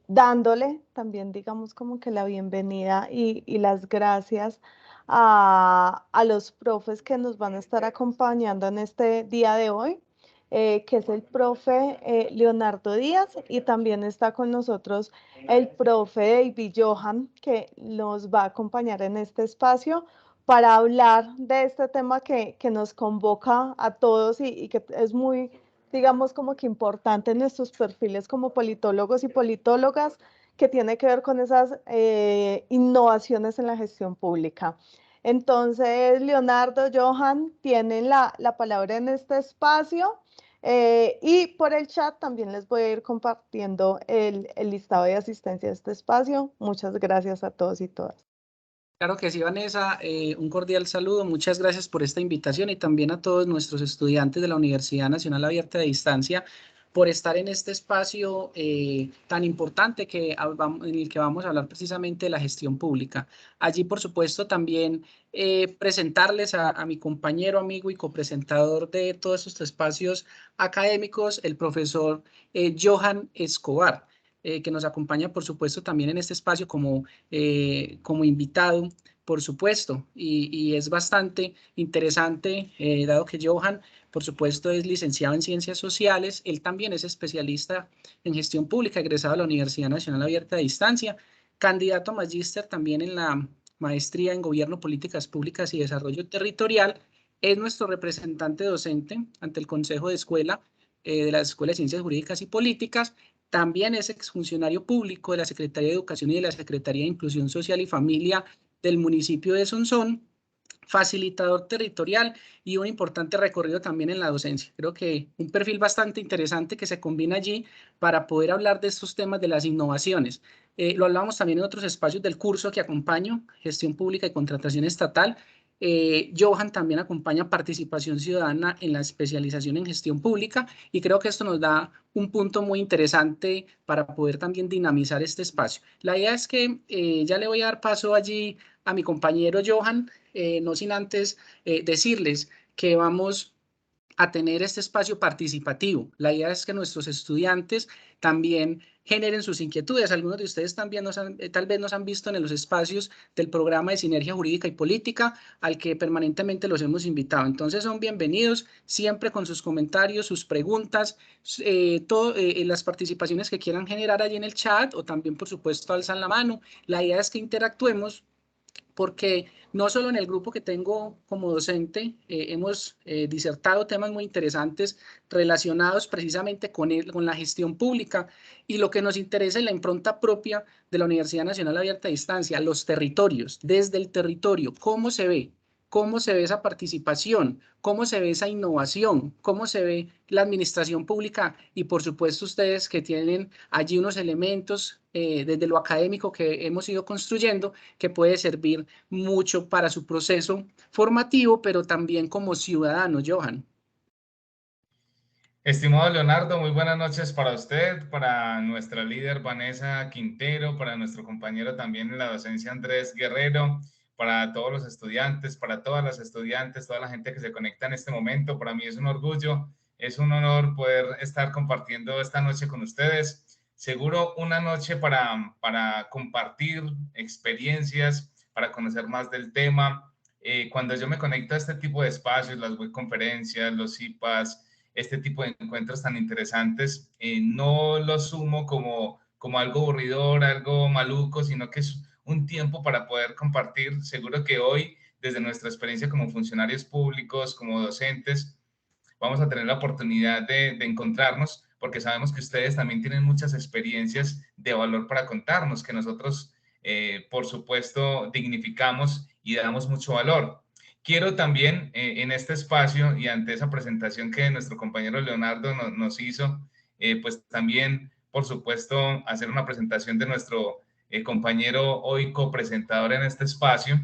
dándole también, digamos, como que la bienvenida y las gracias a los profes que nos van a estar acompañando en este día de hoy, que es el profe Leonardo Díaz, y también está con nosotros el profe David Johan, que nos va a acompañar en este espacio para hablar de este tema que nos convoca a todos y que es muy, digamos, como que importante en nuestros perfiles como politólogos y politólogas, que tiene que ver con esas innovaciones en la gestión pública. Entonces, Leonardo, Johan, tienen la palabra en este espacio, y por el chat también les voy a ir compartiendo el listado de asistencia a este espacio. Muchas gracias a todos y todas. Claro que sí, Vanessa, un cordial saludo, muchas gracias por esta invitación y también a todos nuestros estudiantes de la Universidad Nacional Abierta de Distancia por estar en este espacio tan importante en el que vamos a hablar precisamente de la gestión pública. Allí, por supuesto, también presentarles a mi compañero, amigo y copresentador de todos estos espacios académicos, el profesor Johan Escobar, que nos acompaña, por supuesto, también en este espacio como invitado, por supuesto, y es bastante interesante, dado que Johan, por supuesto, es licenciado en Ciencias Sociales, él también es especialista en Gestión Pública, egresado de la Universidad Nacional Abierta de Distancia, candidato a magíster también en la maestría en Gobierno, Políticas Públicas y Desarrollo Territorial, es nuestro representante docente ante el Consejo de Escuela de la Escuela de Ciencias Jurídicas y Políticas. También es exfuncionario público de la Secretaría de Educación y de la Secretaría de Inclusión Social y Familia del municipio de Sonsón, facilitador territorial y un importante recorrido también en la docencia. Creo que un perfil bastante interesante que se combina allí para poder hablar de estos temas de las innovaciones. Lo hablamos también en otros espacios del curso que acompaño, Gestión Pública y Contratación Estatal. Johan también acompaña Participación Ciudadana en la especialización en Gestión Pública y creo que esto nos da un punto muy interesante para poder también dinamizar este espacio. La idea es que ya le voy a dar paso allí a mi compañero Johan, no sin antes decirles que vamos a tener este espacio participativo. La idea es que nuestros estudiantes también generen sus inquietudes. Algunos de ustedes también tal vez nos han visto en los espacios del programa de Sinergia Jurídica y Política al que permanentemente los hemos invitado. Entonces son bienvenidos siempre con sus comentarios, sus preguntas, las participaciones que quieran generar allí en el chat o también, por supuesto, alzan la mano. La idea es que interactuemos porque no solo en el grupo que tengo como docente hemos disertado temas muy interesantes relacionados precisamente con la gestión pública y lo que nos interesa es la impronta propia de la Universidad Nacional Abierta a Distancia, los territorios, desde el territorio, cómo se ve esa participación, cómo se ve esa innovación, cómo se ve la administración pública y por supuesto ustedes que tienen allí unos elementos desde lo académico que hemos ido construyendo que puede servir mucho para su proceso formativo, pero también como ciudadano, Johan. Estimado Leonardo, muy buenas noches para usted, para nuestra líder Vanessa Quintero, para nuestro compañero también en la docencia Andrés Guerrero, para todos los estudiantes, para todas las estudiantes, toda la gente que se conecta en este momento. Para mí es un orgullo, es un honor poder estar compartiendo esta noche con ustedes. Seguro una noche para compartir experiencias, para conocer más del tema. Cuando yo me conecto a este tipo de espacios, las webconferencias, los CIPAS, este tipo de encuentros tan interesantes, no lo sumo como algo aburridor, algo maluco, sino que es un tiempo para poder compartir. Seguro que hoy, desde nuestra experiencia como funcionarios públicos, como docentes, vamos a tener la oportunidad de encontrarnos, porque sabemos que ustedes también tienen muchas experiencias de valor para contarnos, que nosotros, por supuesto, dignificamos y damos mucho valor. Quiero también en este espacio y ante esa presentación que nuestro compañero Leonardo nos hizo, pues también, por supuesto, hacer una presentación de nuestro compañero hoy copresentador en este espacio,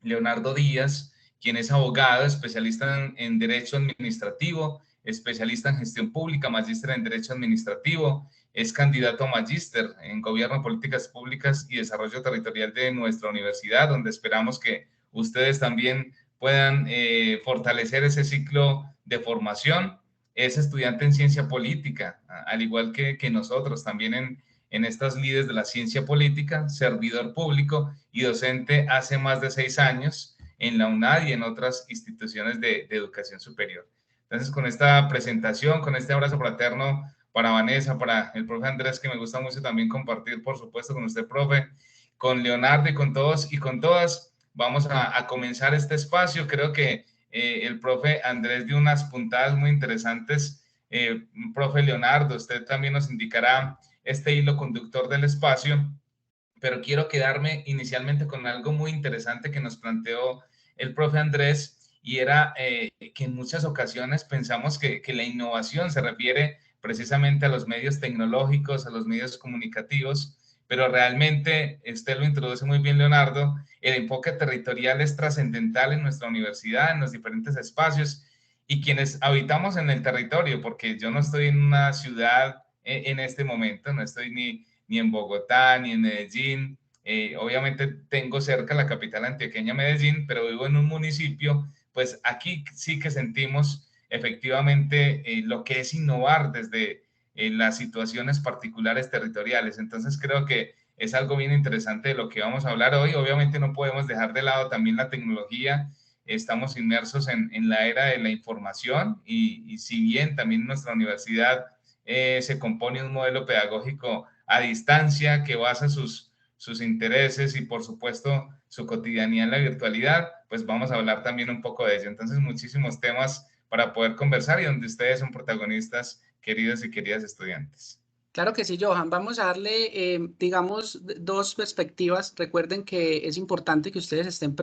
Leonardo Díaz, quien es abogado, especialista en Derecho Administrativo, especialista en Gestión Pública, magíster en Derecho Administrativo, es candidato a magíster en Gobierno, Políticas Públicas y Desarrollo Territorial de nuestra universidad, donde esperamos que ustedes también puedan fortalecer ese ciclo de formación. Es estudiante en Ciencia Política, al igual que nosotros, también en estas lides de la ciencia política, servidor público y docente hace más de 6 años en la UNAD y en otras instituciones de educación superior. Entonces, con esta presentación, con este abrazo fraterno para Vanessa, para el profe Andrés, que me gusta mucho también compartir, por supuesto, con usted, profe, con Leonardo y con todos y con todas, vamos a comenzar este espacio. Creo que el profe Andrés dio unas puntadas muy interesantes. Profe Leonardo, usted también nos indicará este hilo conductor del espacio, pero quiero quedarme inicialmente con algo muy interesante que nos planteó el profe Andrés, y era que en muchas ocasiones pensamos que la innovación se refiere precisamente a los medios tecnológicos, a los medios comunicativos, pero realmente, usted lo introduce muy bien, Leonardo, el enfoque territorial es trascendental en nuestra universidad, en los diferentes espacios, y quienes habitamos en el territorio, porque yo no estoy en una ciudad en este momento, no estoy ni en Bogotá, ni en Medellín. Obviamente tengo cerca la capital antioqueña, Medellín, pero vivo en un municipio, pues aquí sí que sentimos efectivamente lo que es innovar desde las situaciones particulares territoriales. Entonces creo que es algo bien interesante de lo que vamos a hablar hoy. Obviamente no podemos dejar de lado también la tecnología. Estamos inmersos en la era de la información y si bien también nuestra universidad se compone un modelo pedagógico a distancia que basa sus intereses y por supuesto su cotidianidad en la virtualidad, pues vamos a hablar también un poco de ello. Entonces, muchísimos temas para poder conversar y donde ustedes son protagonistas, queridos y queridas estudiantes. Claro que sí, Johan. Vamos a darle, digamos, dos perspectivas. Recuerden que es importante que ustedes estén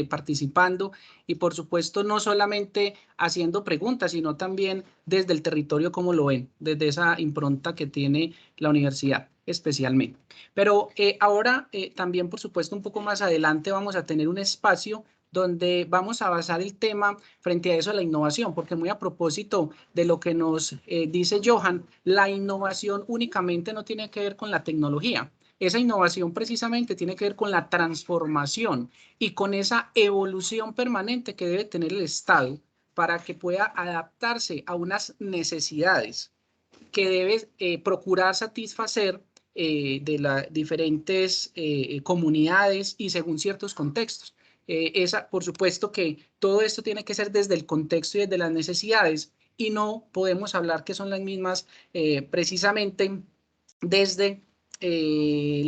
participando y, por supuesto, no solamente haciendo preguntas, sino también desde el territorio, como lo ven, desde esa impronta que tiene la universidad especialmente. Pero ahora también, por supuesto, un poco más adelante vamos a tener un espacio donde vamos a basar el tema frente a eso, la innovación, porque muy a propósito de lo que nos dice Johan, la innovación únicamente no tiene que ver con la tecnología. Esa innovación precisamente tiene que ver con la transformación y con esa evolución permanente que debe tener el Estado para que pueda adaptarse a unas necesidades que debe procurar satisfacer de las diferentes comunidades y según ciertos contextos. Por supuesto que todo esto tiene que ser desde el contexto y desde las necesidades y no podemos hablar que son las mismas precisamente desde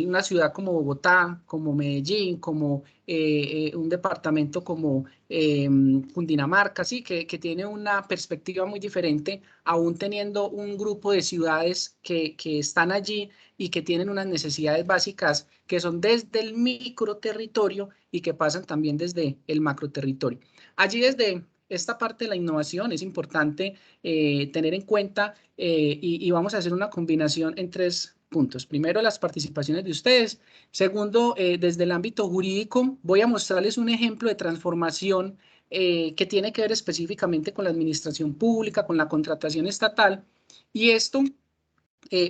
una ciudad como Bogotá, como Medellín, como un departamento como Cundinamarca, ¿sí? que tiene una perspectiva muy diferente, aún teniendo un grupo de ciudades que están allí y que tienen unas necesidades básicas que son desde el microterritorio y que pasan también desde el macroterritorio. Allí desde esta parte de la innovación es importante tener en cuenta y vamos a hacer una combinación en tres puntos. Primero, las participaciones de ustedes. Segundo, desde el ámbito jurídico, voy a mostrarles un ejemplo de transformación que tiene que ver específicamente con la administración pública, con la contratación estatal. Y esto,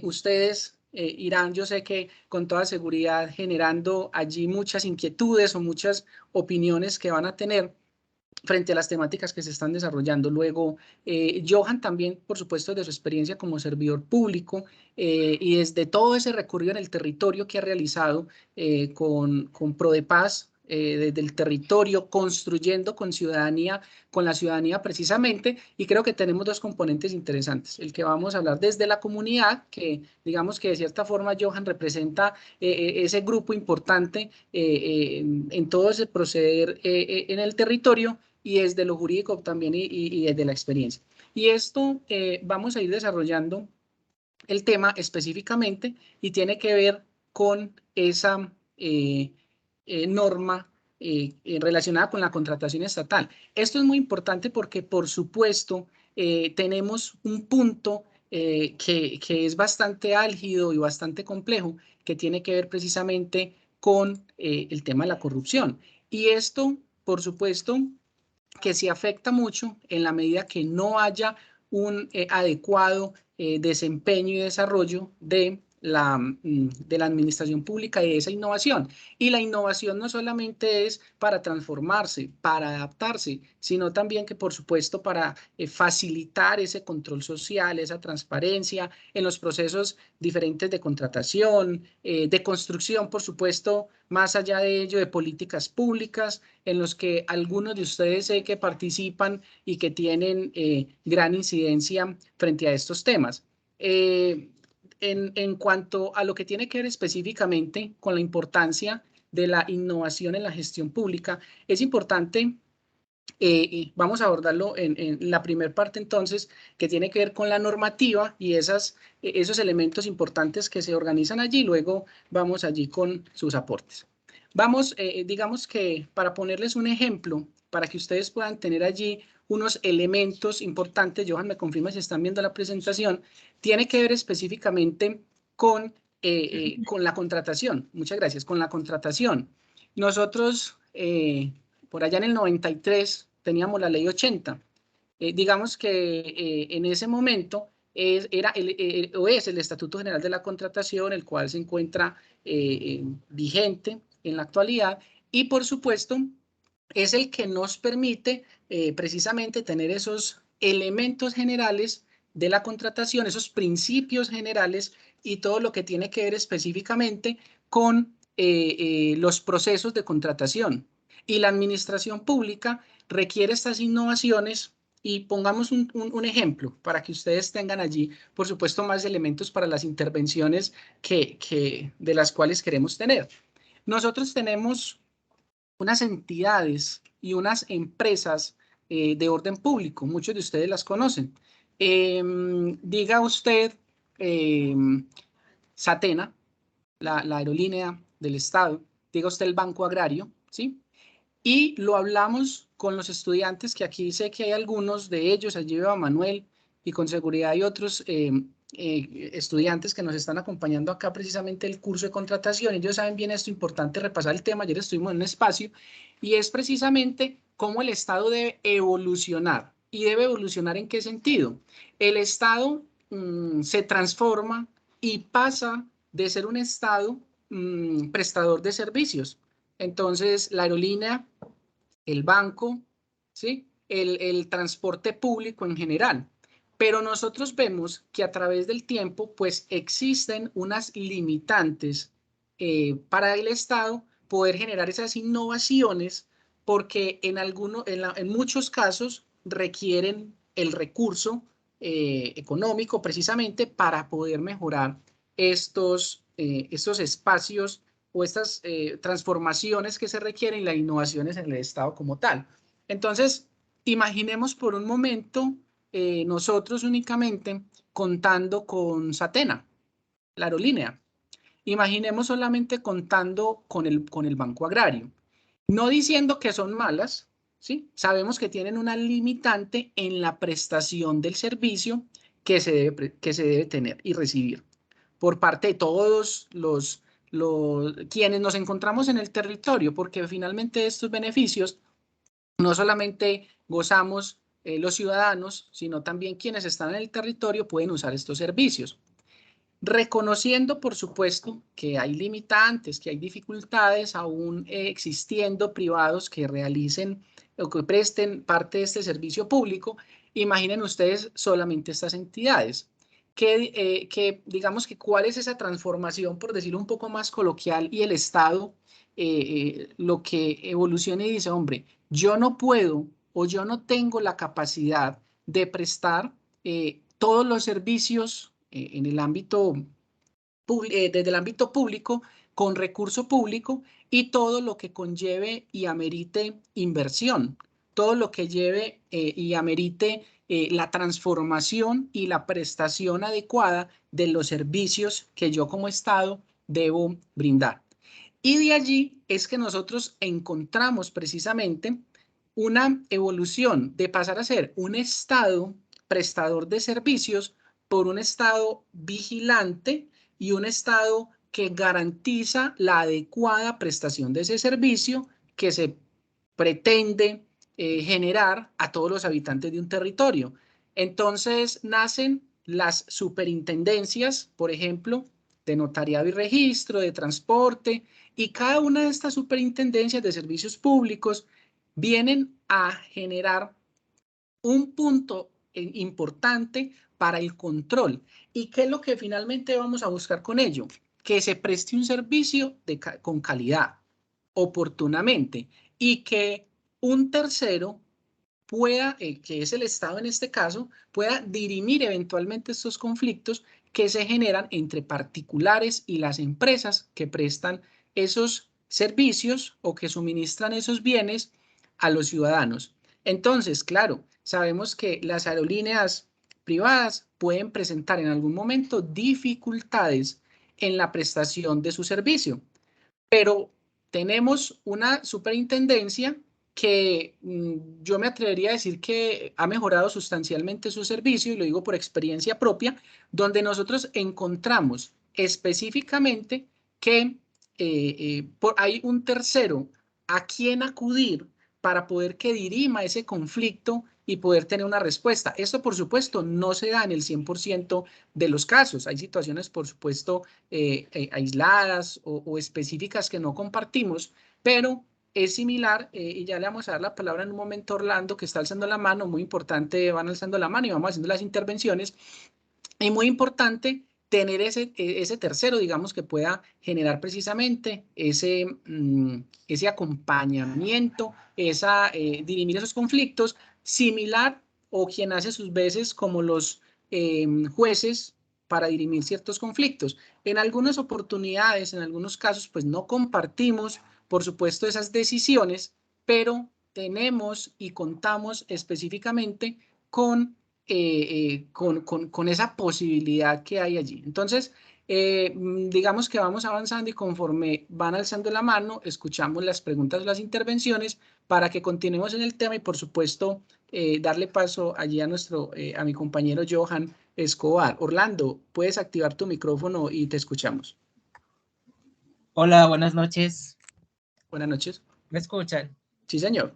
ustedes irán, yo sé que con toda seguridad, generando allí muchas inquietudes o muchas opiniones que van a tener frente a las temáticas que se están desarrollando. Luego, Johan también, por supuesto, de su experiencia como servidor público y desde todo ese recorrido en el territorio que ha realizado con ProDePaz, desde el territorio, construyendo con la ciudadanía precisamente, y creo que tenemos dos componentes interesantes. El que vamos a hablar desde la comunidad, que digamos que de cierta forma Johan representa ese grupo importante en todo ese proceder en el territorio, y desde lo jurídico también y desde la experiencia. Y esto vamos a ir desarrollando el tema específicamente y tiene que ver con esa norma relacionada con la contratación estatal. Esto es muy importante porque, por supuesto, tenemos un punto que es bastante álgido y bastante complejo, que tiene que ver precisamente con el tema de la corrupción. Y esto, por supuesto, que se afecta mucho en la medida que no haya un adecuado desempeño y desarrollo de de la administración pública y de esa innovación. Y la innovación no solamente es para transformarse, para adaptarse, sino también que, por supuesto, para facilitar ese control social, esa transparencia en los procesos diferentes de contratación, de construcción, por supuesto, más allá de ello, de políticas públicas, en los que algunos de ustedes sé que participan y que tienen gran incidencia frente a estos temas. En cuanto a lo que tiene que ver específicamente con la importancia de la innovación en la gestión pública, es importante, vamos a abordarlo en la primera parte entonces, que tiene que ver con la normativa y esos elementos importantes que se organizan allí, luego vamos allí con sus aportes. Vamos, digamos que para ponerles un ejemplo, para que ustedes puedan tener allí unos elementos importantes, Johan me confirma si están viendo la presentación, tiene que ver específicamente con la contratación. Muchas gracias, con la contratación. Nosotros, por allá en el 93, teníamos la ley 80. Digamos que en ese momento es el Estatuto General de la Contratación, el cual se encuentra vigente en la actualidad y, por supuesto, es el que nos permite precisamente tener esos elementos generales de la contratación, esos principios generales y todo lo que tiene que ver específicamente con los procesos de contratación. Y la administración pública requiere estas innovaciones y pongamos un ejemplo para que ustedes tengan allí, por supuesto, más elementos para las intervenciones de las cuales queremos tener. Nosotros tenemos unas entidades y unas empresas de orden público, muchos de ustedes las conocen. Diga usted Satena, la aerolínea del Estado, diga usted el Banco Agrario, ¿sí? Y lo hablamos con los estudiantes, que aquí sé que hay algunos de ellos, allí veo a Manuel, y con seguridad hay otros estudiantes que nos están acompañando acá precisamente el curso de contratación. Ellos saben bien esto, importante repasar el tema. Ayer estuvimos en un espacio y es precisamente cómo el Estado debe evolucionar. ¿Y debe evolucionar en qué sentido? El Estado se transforma y pasa de ser un Estado prestador de servicios. Entonces, la aerolínea, el banco, ¿sí? El transporte público en general. Pero nosotros vemos que a través del tiempo, pues existen unas limitantes para el Estado poder generar esas innovaciones porque en muchos casos requieren el recurso económico precisamente para poder mejorar estos espacios o estas transformaciones que se requieren y las innovaciones en el Estado como tal. Entonces, imaginemos por un momento nosotros únicamente contando con Satena, la aerolínea. Imaginemos solamente contando con el Banco Agrario. No diciendo que son malas, ¿sí? Sabemos que tienen una limitante en la prestación del servicio que se debe tener y recibir por parte de todos quienes nos encontramos en el territorio, porque finalmente estos beneficios no solamente gozamos los ciudadanos, sino también quienes están en el territorio pueden usar estos servicios. Reconociendo, por supuesto, que hay limitantes, que hay dificultades, aún existiendo privados que realicen o que presten parte de este servicio público, imaginen ustedes solamente estas entidades. Que digamos que cuál es esa transformación, por decirlo un poco más coloquial, y el Estado lo que evoluciona y dice, hombre, yo no puedo o yo no tengo la capacidad de prestar todos los servicios en el ámbito desde el ámbito público con recurso público y todo lo que conlleve y amerite inversión, todo lo que lleve y amerite la transformación y la prestación adecuada de los servicios que yo como Estado debo brindar. Y de allí es que nosotros encontramos precisamente una evolución de pasar a ser un Estado prestador de servicios por un Estado vigilante y un Estado que garantiza la adecuada prestación de ese servicio que se pretende generar a todos los habitantes de un territorio. Entonces nacen las superintendencias, por ejemplo, de notariado y registro, de transporte, y cada una de estas superintendencias de servicios públicos vienen a generar un punto importante para el control. ¿Y qué es lo que finalmente vamos a buscar con ello? Que se preste un servicio con calidad, oportunamente, y que un tercero pueda, que es el Estado en este caso, pueda dirimir eventualmente estos conflictos que se generan entre particulares y las empresas que prestan esos servicios o que suministran esos bienes a los ciudadanos. Entonces, claro, sabemos que las aerolíneas privadas pueden presentar en algún momento dificultades en la prestación de su servicio, pero tenemos una superintendencia que yo me atrevería a decir que ha mejorado sustancialmente su servicio, y lo digo por experiencia propia, donde nosotros encontramos específicamente que hay un tercero a quien acudir para poder que dirima ese conflicto y poder tener una respuesta. Esto, por supuesto, no se da en el 100% de los casos. Hay situaciones, por supuesto, aisladas o específicas que no compartimos, pero es similar, y ya le vamos a dar la palabra en un momento a Orlando, que está alzando la mano, muy importante, van alzando la mano y vamos haciendo las intervenciones, y muy importante tener ese tercero, digamos, que pueda generar precisamente ese acompañamiento, dirimir esos conflictos, similar o quien hace sus veces como los jueces para dirimir ciertos conflictos. En algunas oportunidades, en algunos casos, pues no compartimos, por supuesto, esas decisiones, pero tenemos y contamos específicamente con esa posibilidad que hay allí. Entonces, digamos que vamos avanzando, y conforme van alzando la mano, escuchamos las preguntas o las intervenciones para que continuemos en el tema y, por supuesto, darle paso allí a mi compañero Johan Escobar. Orlando, puedes activar tu micrófono y te escuchamos. Hola, buenas noches. Buenas noches. ¿Me escuchan? Sí, señor.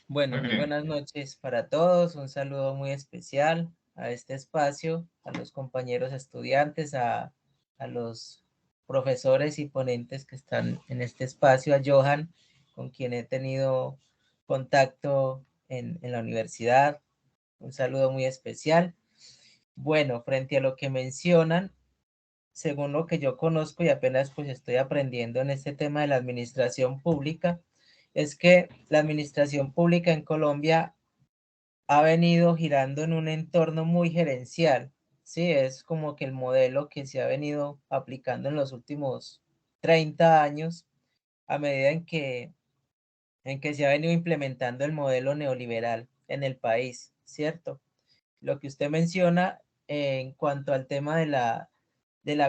Bueno, muy buenas noches para todos. Un saludo muy especial a este espacio, a los compañeros estudiantes, a los profesores y ponentes que están en este espacio, a Johan, con quien he tenido contacto en la universidad. Un saludo muy especial. Bueno, frente a lo que mencionan, según lo que yo conozco y apenas pues estoy aprendiendo en este tema de la administración pública, es que la administración pública en Colombia ha venido girando en un entorno muy gerencial, ¿sí? Es como que el modelo que se ha venido aplicando en los últimos 30 años a medida en que se ha venido implementando el modelo neoliberal en el país, ¿cierto? Lo que usted menciona en cuanto al tema de la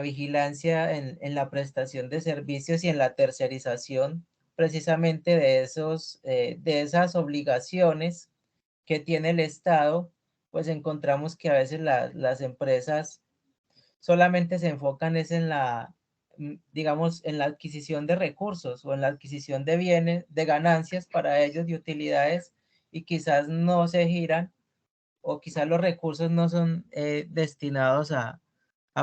vigilancia en la prestación de servicios y en la tercerización precisamente de esas obligaciones que tiene el Estado, pues encontramos que a veces las empresas solamente se enfocan es en digamos, en la adquisición de recursos o en la adquisición de bienes, de ganancias para ellos, de utilidades, y quizás no se giran o quizás los recursos no son destinados a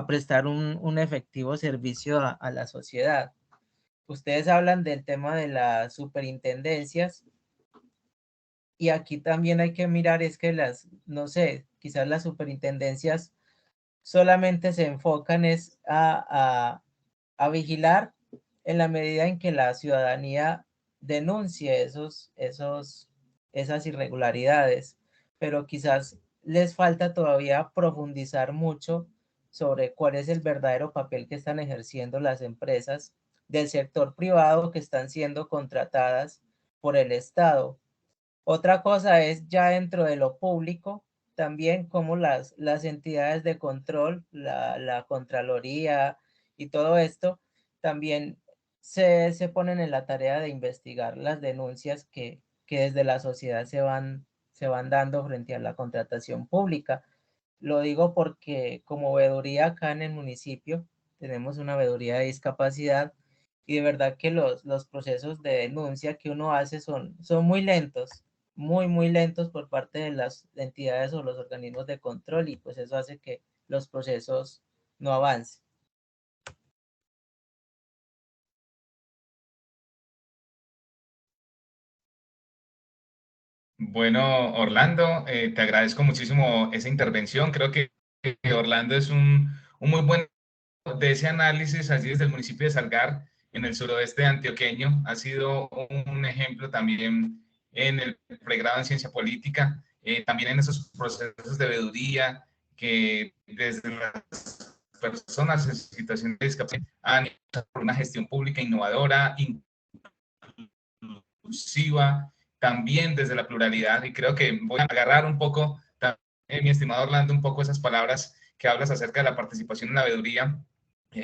prestar un efectivo servicio a la sociedad. Ustedes hablan del tema de las superintendencias, y aquí también hay que mirar es que no sé, quizás las superintendencias solamente se enfocan es a vigilar en la medida en que la ciudadanía denuncie esas irregularidades, pero quizás les falta todavía profundizar mucho sobre cuál es el verdadero papel que están ejerciendo las empresas del sector privado que están siendo contratadas por el Estado. Otra cosa es ya dentro de lo público, también como las entidades de control, la Contraloría y todo esto, también se ponen en la tarea de investigar las denuncias que desde la sociedad se van dando frente a la contratación pública. Lo digo porque como veeduría acá en el municipio, tenemos una veeduría de discapacidad, y de verdad que los procesos de denuncia que uno hace son muy lentos, muy lentos por parte de las entidades o los organismos de control, y pues eso hace que los procesos no avancen. Bueno, Orlando, te agradezco muchísimo esa intervención. Creo que Orlando es un muy buen de ese análisis allí desde el municipio de Salgar, en el suroeste antioqueño. Ha sido un ejemplo también en el pregrado en ciencia política, también en esos procesos de veeduría que desde las personas en situación de discapacidad han hecho una gestión pública innovadora, inclusiva, también desde la pluralidad. Y creo que voy a agarrar un poco, mi estimado Orlando, un poco esas palabras que hablas acerca de la participación en la veeduría.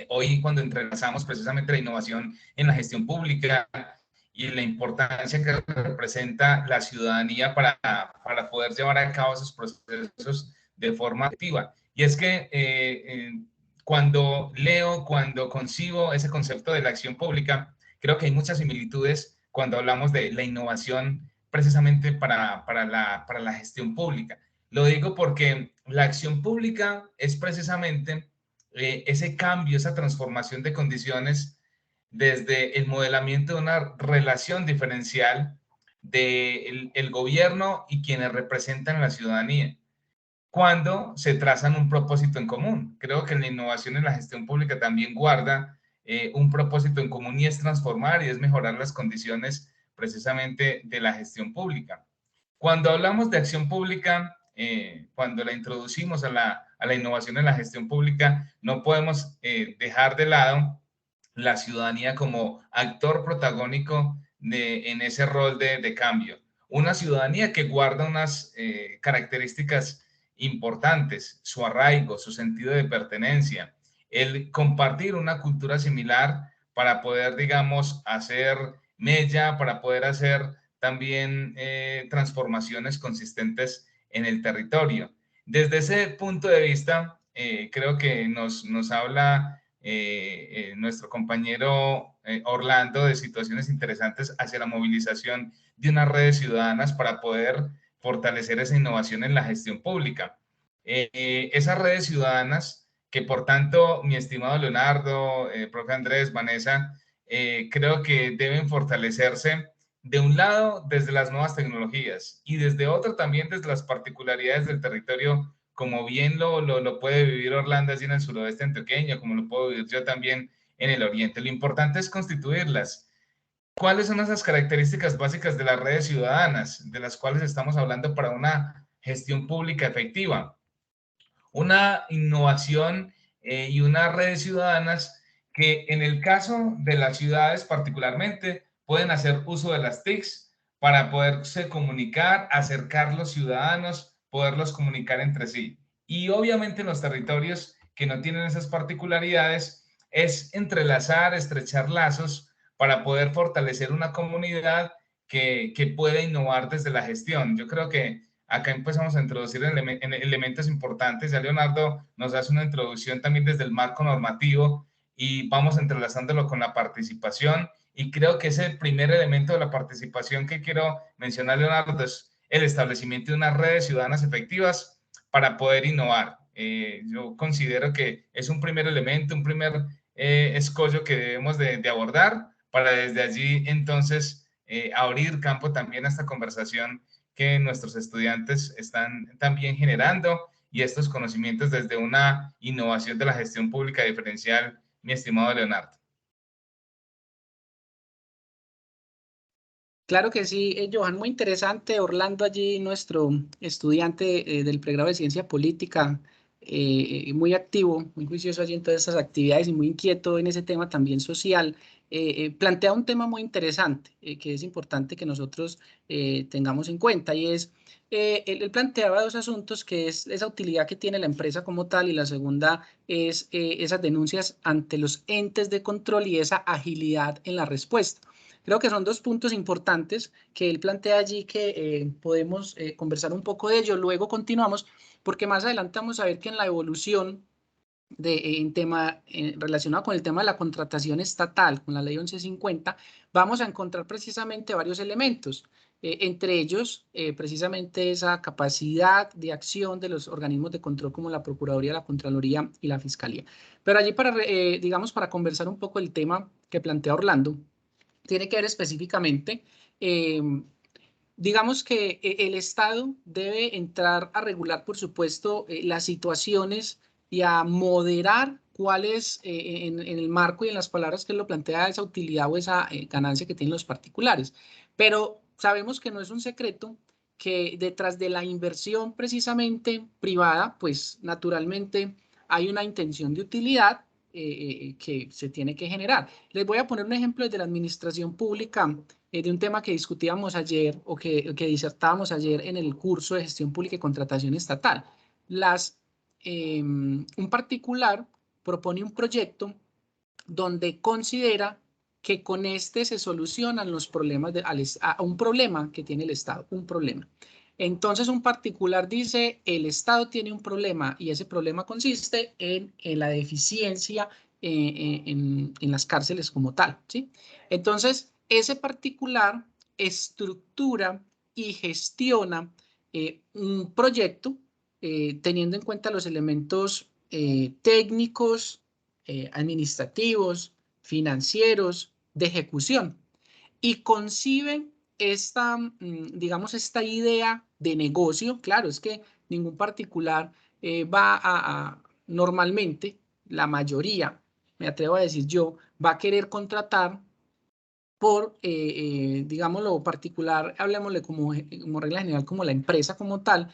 Hoy, cuando entrelazamos precisamente la innovación en la gestión pública y la importancia que representa la ciudadanía para poder llevar a cabo esos procesos de forma activa. Y es que cuando leo, cuando concibo ese concepto de la acción pública, creo que hay muchas similitudes cuando hablamos de la innovación precisamente para la gestión pública. Lo digo porque la acción pública es precisamente ese cambio, esa transformación de condiciones desde el modelamiento de una relación diferencial del el gobierno y quienes representan a la ciudadanía, cuando se trazan un propósito en común. Creo que la innovación en la gestión pública también guarda un propósito en común y es transformar y es mejorar las condiciones precisamente de la gestión pública. Cuando hablamos de acción pública, cuando la introducimos a la innovación en la gestión pública, no podemos dejar de lado la ciudadanía como actor protagónico en ese rol de cambio. Una ciudadanía que guarda unas características importantes, su arraigo, su sentido de pertenencia, el compartir una cultura similar para poder, digamos, hacer mella, para poder hacer también transformaciones consistentes en el territorio. Desde ese punto de vista, creo que nos habla nuestro compañero Orlando de situaciones interesantes hacia la movilización de unas redes ciudadanas para poder fortalecer esa innovación en la gestión pública. Esas redes ciudadanas que por tanto, mi estimado Leonardo, profe Andrés, Vanessa, creo que deben fortalecerse de un lado desde las nuevas tecnologías y desde otro también desde las particularidades del territorio, como bien lo puede vivir Orlando allí en el suroeste antioqueño, como lo puedo vivir yo también en el oriente. Lo importante es constituirlas. ¿Cuáles son esas características básicas de las redes ciudadanas de las cuales estamos hablando para una gestión pública efectiva? Una innovación y unas redes ciudadanas que en el caso de las ciudades particularmente pueden hacer uso de las TICs para poderse comunicar, acercar los ciudadanos, poderlos comunicar entre sí. Y obviamente en los territorios que no tienen esas particularidades es entrelazar, estrechar lazos para poder fortalecer una comunidad que puede innovar desde la gestión. Yo creo que acá empezamos a introducir elementos importantes. Ya Leonardo nos hace una introducción también desde el marco normativo y vamos entrelazándolo con la participación. Y creo que ese primer elemento de la participación que quiero mencionar, Leonardo, es el establecimiento de unas redes ciudadanas efectivas para poder innovar. Yo considero que es un primer elemento, un primer escollo que debemos de abordar para desde allí entonces abrir campo también a esta conversación que nuestros estudiantes están también generando y estos conocimientos desde una innovación de la gestión pública diferencial, mi estimado Leonardo. Claro que sí, Johan, muy interesante. Orlando allí, nuestro estudiante del pregrado de Ciencia Política, muy activo, muy juicioso allí en todas estas actividades y muy inquieto en ese tema también social, plantea un tema muy interesante que es importante que nosotros tengamos en cuenta y es, él planteaba dos asuntos, que es esa utilidad que tiene la empresa como tal y la segunda es esas denuncias ante los entes de control y esa agilidad en la respuesta. Creo que son dos puntos importantes que él plantea allí que podemos conversar un poco de ello. Luego continuamos, porque más adelante vamos a ver que en la evolución en tema relacionado con el tema de la contratación estatal, con la ley 1150, vamos a encontrar precisamente varios elementos. Entre ellos, precisamente esa capacidad de acción de los organismos de control como la Procuraduría, la Contraloría y la Fiscalía. Pero allí, digamos, para conversar un poco el tema que plantea Orlando, tiene que ver específicamente digamos que el Estado debe entrar a regular, por supuesto, las situaciones y a moderar cuál es, en el marco y en las palabras que él lo plantea, esa utilidad o esa ganancia que tienen los particulares. Pero sabemos que no es un secreto que detrás de la inversión precisamente privada, pues naturalmente hay una intención de utilidad que se tiene que generar. Les voy a poner un ejemplo desde la administración pública de un tema que discutíamos ayer o que disertábamos ayer en el curso de gestión pública y contratación estatal. Un particular propone un proyecto donde considera que con este se solucionan los problemas, a un problema que tiene el Estado, un problema. Entonces un particular dice, el Estado tiene un problema y ese problema consiste en la deficiencia en las cárceles como tal, ¿sí? Entonces ese particular estructura y gestiona un proyecto teniendo en cuenta los elementos técnicos, administrativos, financieros, de ejecución, y concibe esta, digamos, esta idea de negocio. Claro, es que ningún particular normalmente, la mayoría, me atrevo a decir yo, va a querer contratar por, digámoslo, particular, hablemosle como regla general, como la empresa como tal,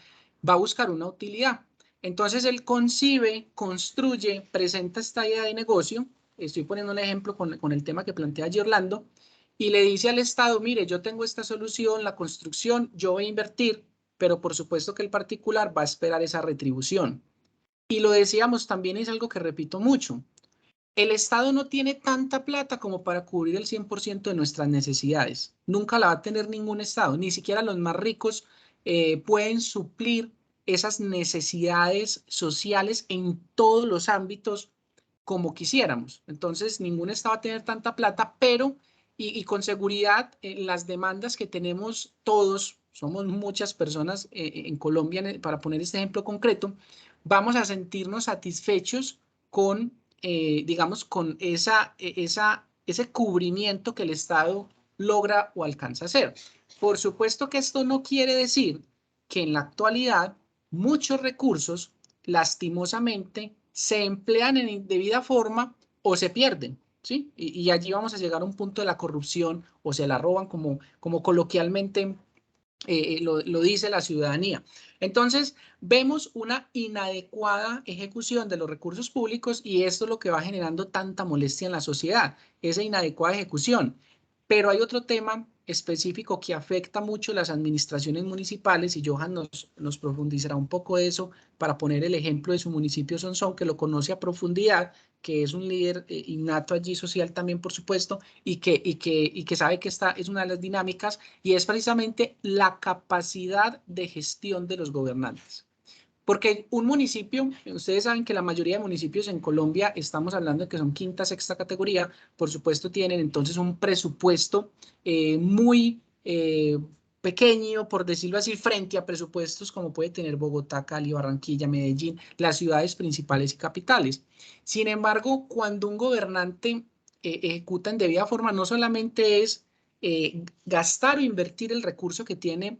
va a buscar una utilidad. Entonces él concibe, construye, presenta esta idea de negocio. Estoy poniendo un ejemplo con el tema que plantea allí Orlando, y le dice al Estado, mire, yo tengo esta solución, la construcción, yo voy a invertir, pero por supuesto que el particular va a esperar esa retribución. Y lo decíamos también, es algo que repito mucho. El Estado no tiene tanta plata como para cubrir el 100% de nuestras necesidades. Nunca la va a tener ningún Estado, ni siquiera los más ricos pueden suplir esas necesidades sociales en todos los ámbitos como quisiéramos. Entonces, ningún Estado va a tener tanta plata, pero, y con seguridad, las demandas que tenemos todos, somos muchas personas en Colombia, para poner este ejemplo concreto, vamos a sentirnos satisfechos con digamos, con ese cubrimiento que el Estado logra o alcanza a hacer. Por supuesto que esto no quiere decir que en la actualidad muchos recursos, lastimosamente, se emplean en indebida forma o se pierden, ¿sí? Y allí vamos a llegar a un punto de la corrupción o se la roban como coloquialmente lo dice la ciudadanía. Entonces, vemos una inadecuada ejecución de los recursos públicos y esto es lo que va generando tanta molestia en la sociedad, esa inadecuada ejecución. Pero hay otro tema específico que afecta mucho las administraciones municipales y Johan nos profundizará un poco de eso para poner el ejemplo de su municipio Sonsón, que lo conoce a profundidad, que es un líder innato allí social también, por supuesto, y que sabe que esta es una de las dinámicas y es precisamente la capacidad de gestión de los gobernantes. Porque un municipio, ustedes saben que la mayoría de municipios en Colombia, estamos hablando de que son quinta, sexta categoría, por supuesto tienen entonces un presupuesto muy pequeño, por decirlo así, frente a presupuestos como puede tener Bogotá, Cali, Barranquilla, Medellín, las ciudades principales y capitales. Sin embargo, cuando un gobernante ejecuta en debida forma, no solamente es gastar o invertir el recurso que tiene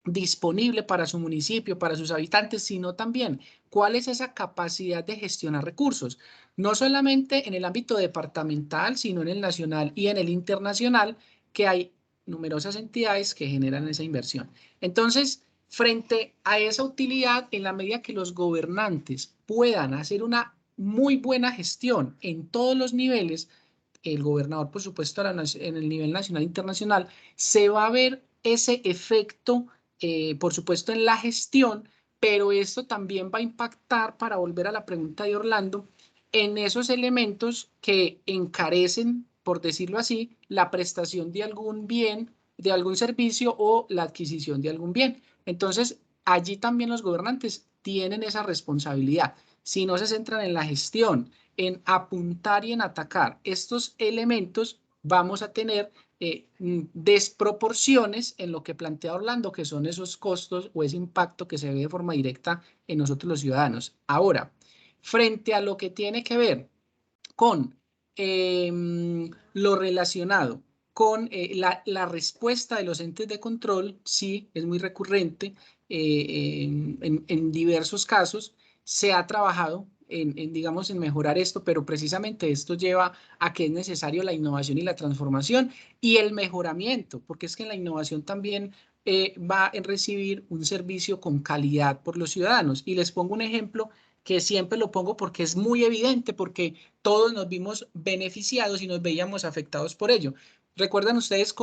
disponible para su municipio, para sus habitantes, sino también cuál es esa capacidad de gestionar recursos, no solamente en el ámbito departamental, sino en el nacional y en el internacional, que hay numerosas entidades que generan esa inversión. Entonces, frente a esa utilidad, en la medida que los gobernantes puedan hacer una muy buena gestión en todos los niveles, el gobernador, por supuesto, en el nivel nacional e internacional, se va a ver ese efecto por supuesto, en la gestión, pero esto también va a impactar, para volver a la pregunta de Orlando, en esos elementos que encarecen, por decirlo así, la prestación de algún bien, de algún servicio o la adquisición de algún bien. Entonces, allí también los gobernantes tienen esa responsabilidad. Si no se centran en la gestión, en apuntar y en atacar estos elementos, vamos a tener desproporciones en lo que plantea Orlando, que son esos costos o ese impacto que se ve de forma directa en nosotros los ciudadanos. Ahora, frente a lo que tiene que ver con lo relacionado con la respuesta de los entes de control. Sí, es muy recurrente en diversos casos. Se ha trabajado digamos, en mejorar esto, pero precisamente esto lleva a que es necesario la innovación y la transformación y el mejoramiento, porque es que en la innovación también va a recibir un servicio con calidad por los ciudadanos. Y les pongo un ejemplo que siempre lo pongo porque es muy evidente, porque todos nos vimos beneficiados y nos veíamos afectados por ello. ¿Recuerdan ustedes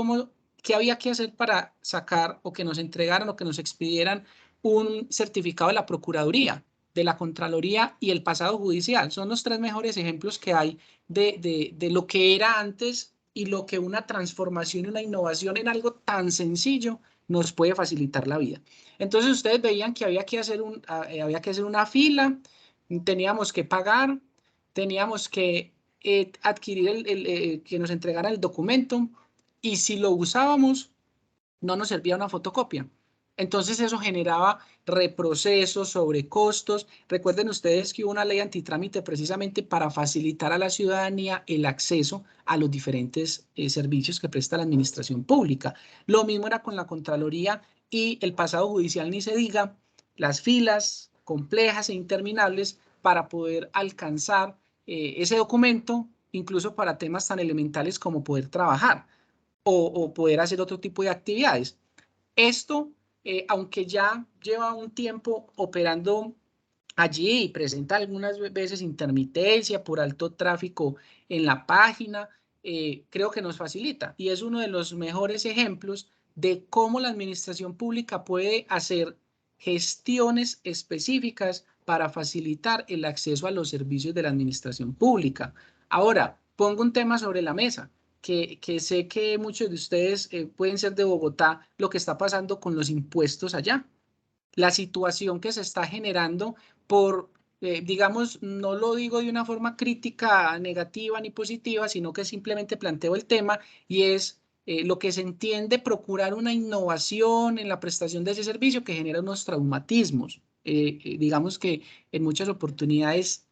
qué había que hacer para sacar o que nos entregaran o que nos expidieran un certificado de la Procuraduría, de la Contraloría y el pasado judicial? Son los tres mejores ejemplos que hay de lo que era antes y lo que una transformación y una innovación en algo tan sencillo nos puede facilitar la vida. Entonces ustedes veían que había que hacer una fila, teníamos que pagar, teníamos que adquirir que nos entregaran el documento, y si lo usábamos no nos servía una fotocopia. Entonces eso generaba reprocesos, sobrecostos. Recuerden ustedes que hubo una ley antitrámite precisamente para facilitar a la ciudadanía el acceso a los diferentes servicios que presta la administración pública. Lo mismo era con la Contraloría y el pasado judicial, ni se diga, las filas complejas e interminables para poder alcanzar ese documento, incluso para temas tan elementales como poder trabajar o poder hacer otro tipo de actividades. Esto, aunque ya lleva un tiempo operando allí y presenta algunas veces intermitencia por alto tráfico en la página, creo que nos facilita, y es uno de los mejores ejemplos de cómo la administración pública puede hacer gestiones específicas para facilitar el acceso a los servicios de la administración pública. Ahora, pongo un tema sobre la mesa. Que sé que muchos de ustedes pueden ser de Bogotá, lo que está pasando con los impuestos allá. La situación que se está generando digamos, no lo digo de una forma crítica, negativa ni positiva, sino que simplemente planteo el tema, y es lo que se entiende procurar una innovación en la prestación de ese servicio que genera unos traumatismos. Digamos que en muchas oportunidades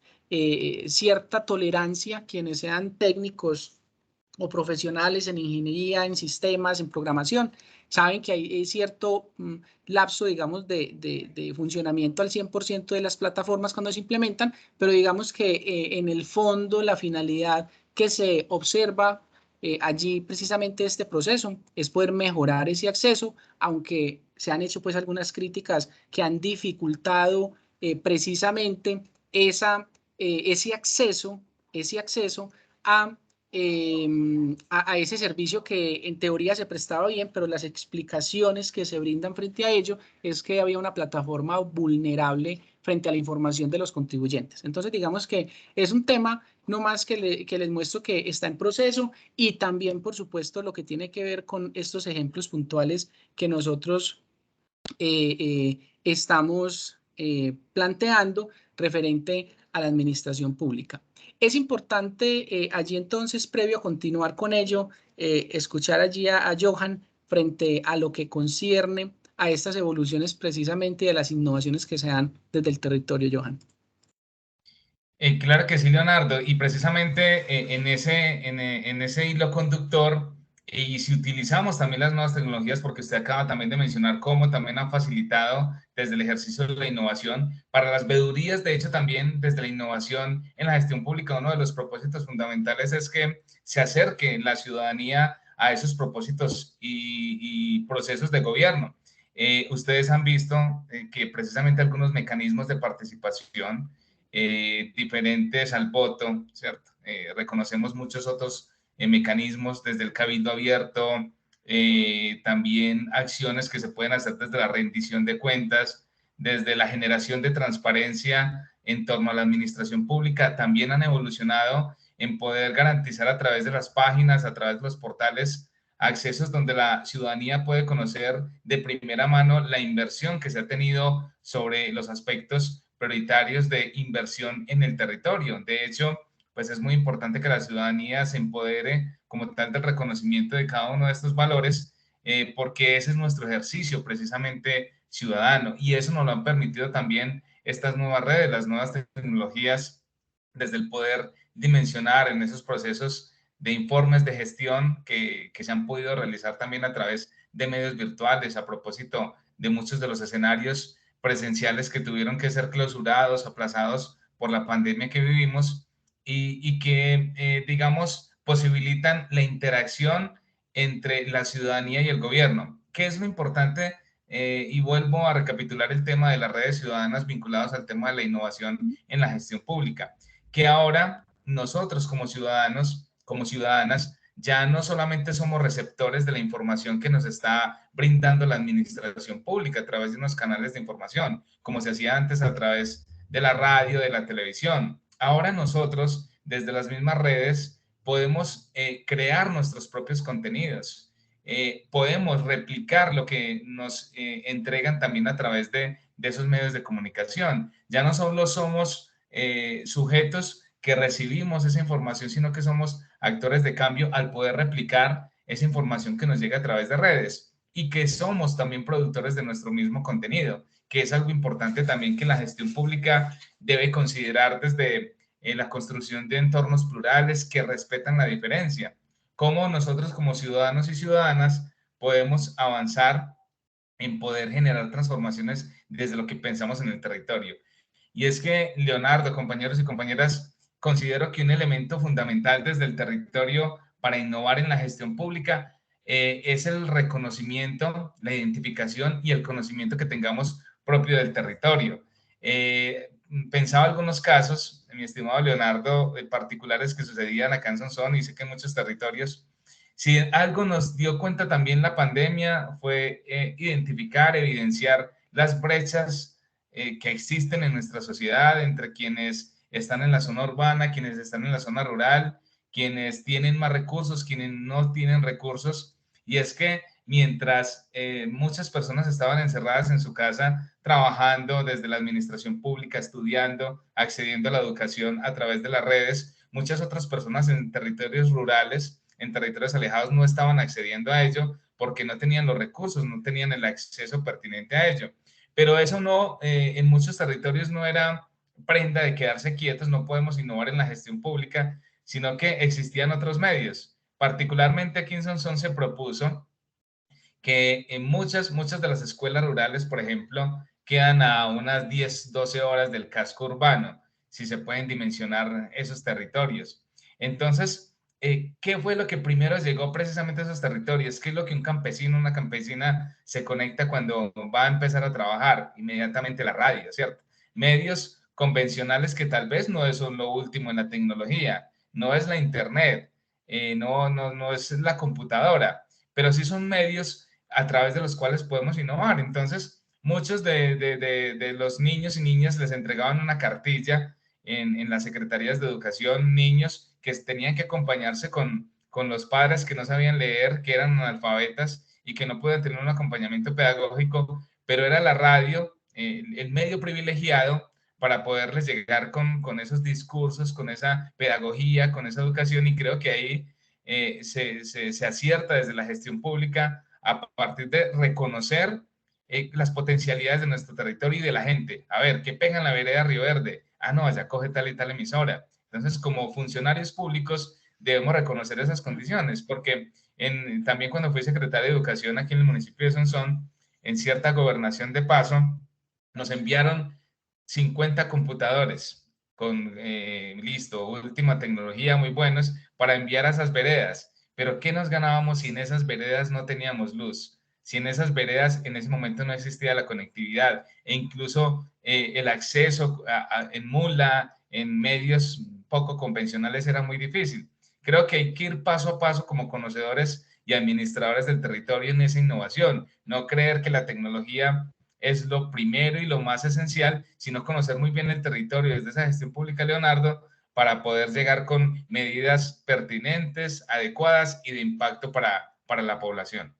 cierta tolerancia, quienes sean técnicos o profesionales en ingeniería, en sistemas, en programación, saben que hay cierto lapso, digamos, de funcionamiento al 100% de las plataformas cuando se implementan, pero digamos que en el fondo la finalidad que se observa allí precisamente este proceso es poder mejorar ese acceso, aunque se han hecho pues algunas críticas que han dificultado precisamente ese acceso a ese servicio que en teoría se prestaba bien, pero las explicaciones que se brindan frente a ello es que había una plataforma vulnerable frente a la información de los contribuyentes. Entonces, digamos que es un tema no más que les muestro que está en proceso, y también, por supuesto, lo que tiene que ver con estos ejemplos puntuales que nosotros estamos planteando referente a la administración pública. Es importante allí entonces, previo a continuar con ello, escuchar allí a Johan frente a lo que concierne a estas evoluciones precisamente de las innovaciones que se dan desde el territorio, Johan. Claro que sí, Leonardo, y precisamente en ese hilo conductor, y si utilizamos también las nuevas tecnologías, porque usted acaba también de mencionar cómo también han facilitado desde el ejercicio de la innovación para las veedurías, de hecho también desde la innovación en la gestión pública, uno de los propósitos fundamentales es que se acerque la ciudadanía a esos propósitos y procesos de gobierno. Ustedes han visto que precisamente algunos mecanismos de participación diferentes al voto, ¿cierto? Reconocemos muchos otros mecanismos desde el cabildo abierto, también acciones que se pueden hacer desde la rendición de cuentas, desde la generación de transparencia en torno a la administración pública, también han evolucionado en poder garantizar a través de las páginas, a través de los portales, accesos donde la ciudadanía puede conocer de primera mano la inversión que se ha tenido sobre los aspectos prioritarios de inversión en el territorio. De hecho, pues es muy importante que la ciudadanía se empodere como tal del reconocimiento de cada uno de estos valores, porque ese es nuestro ejercicio precisamente ciudadano, y eso nos lo han permitido también estas nuevas redes, las nuevas tecnologías, desde el poder dimensionar en esos procesos de informes de gestión que se han podido realizar también a través de medios virtuales, a propósito de muchos de los escenarios presenciales que tuvieron que ser clausurados, aplazados por la pandemia que vivimos y que, digamos, posibilitan la interacción entre la ciudadanía y el gobierno. ¿Qué es lo importante? Y vuelvo a recapitular el tema de las redes ciudadanas vinculadas al tema de la innovación en la gestión pública, que ahora nosotros como ciudadanos, como ciudadanas, ya no solamente somos receptores de la información que nos está brindando la administración pública a través de unos canales de información, como se hacía antes a través de la radio, de la televisión. Ahora nosotros, desde las mismas redes, podemos crear nuestros propios contenidos. Podemos replicar lo que nos entregan también a través de esos medios de comunicación. Ya no solo somos sujetos que recibimos esa información, sino que somos actores de cambio al poder replicar esa información que nos llega a través de redes y que somos también productores de nuestro mismo contenido, que es algo importante también que la gestión pública debe considerar desde la construcción de entornos plurales que respetan la diferencia. Cómo nosotros como ciudadanos y ciudadanas podemos avanzar en poder generar transformaciones desde lo que pensamos en el territorio. Y es que, Leonardo, compañeros y compañeras, considero que un elemento fundamental desde el territorio para innovar en la gestión pública es el reconocimiento, la identificación y el conocimiento que tengamos propio del territorio. Pensaba algunos casos, mi estimado Leonardo, particulares que sucedían acá en Sonsón y sé que en muchos territorios. Si algo nos dio cuenta también la pandemia fue identificar, evidenciar las brechas que existen en nuestra sociedad entre quienes están en la zona urbana, quienes están en la zona rural, quienes tienen más recursos, quienes no tienen recursos. Y es que mientras muchas personas estaban encerradas en su casa, trabajando desde la administración pública, estudiando, accediendo a la educación a través de las redes, muchas otras personas en territorios rurales, en territorios alejados, no estaban accediendo a ello porque no tenían los recursos, no tenían el acceso pertinente a ello. Pero eso no, en muchos territorios no era prenda de quedarse quietos, no podemos innovar en la gestión pública, sino que existían otros medios. Particularmente aquí en Sonsón se propuso que en muchas de las escuelas rurales, por ejemplo, quedan a unas 10, 12 horas del casco urbano, si se pueden dimensionar esos territorios. Entonces, ¿qué fue lo que primero llegó precisamente a esos territorios? ¿Qué es lo que un campesino, una campesina se conecta cuando va a empezar a trabajar? Inmediatamente la radio, ¿cierto? Medios convencionales que tal vez no son lo último en la tecnología, no es la internet, no es la computadora, pero sí son medios a través de los cuales podemos innovar. Entonces, muchos de los niños y niñas les entregaban una cartilla en las secretarías de educación, niños que tenían que acompañarse con los padres que no sabían leer, que eran analfabetas y que no podían tener un acompañamiento pedagógico, pero era la radio, el medio privilegiado para poderles llegar con esos discursos, con esa pedagogía, con esa educación, y creo que ahí se acierta desde la gestión pública a partir de reconocer las potencialidades de nuestro territorio y de la gente. A ver, ¿qué pega en la vereda Río Verde? Ah, no, allá coge tal y tal emisora. Entonces, como funcionarios públicos, debemos reconocer esas condiciones, porque también cuando fui secretario de Educación aquí en el municipio de Sonsón, en cierta gobernación de paso, nos enviaron 50 computadores con, listo, última tecnología, muy buenos, para enviar a esas veredas. Pero ¿qué nos ganábamos si en esas veredas no teníamos luz? Si en esas veredas en ese momento no existía la conectividad e incluso el acceso en mula, en medios poco convencionales era muy difícil. Creo que hay que ir paso a paso como conocedores y administradores del territorio en esa innovación. No creer que la tecnología es lo primero y lo más esencial, sino conocer muy bien el territorio desde esa gestión pública, Leonardo, para poder llegar con medidas pertinentes, adecuadas y de impacto para la población.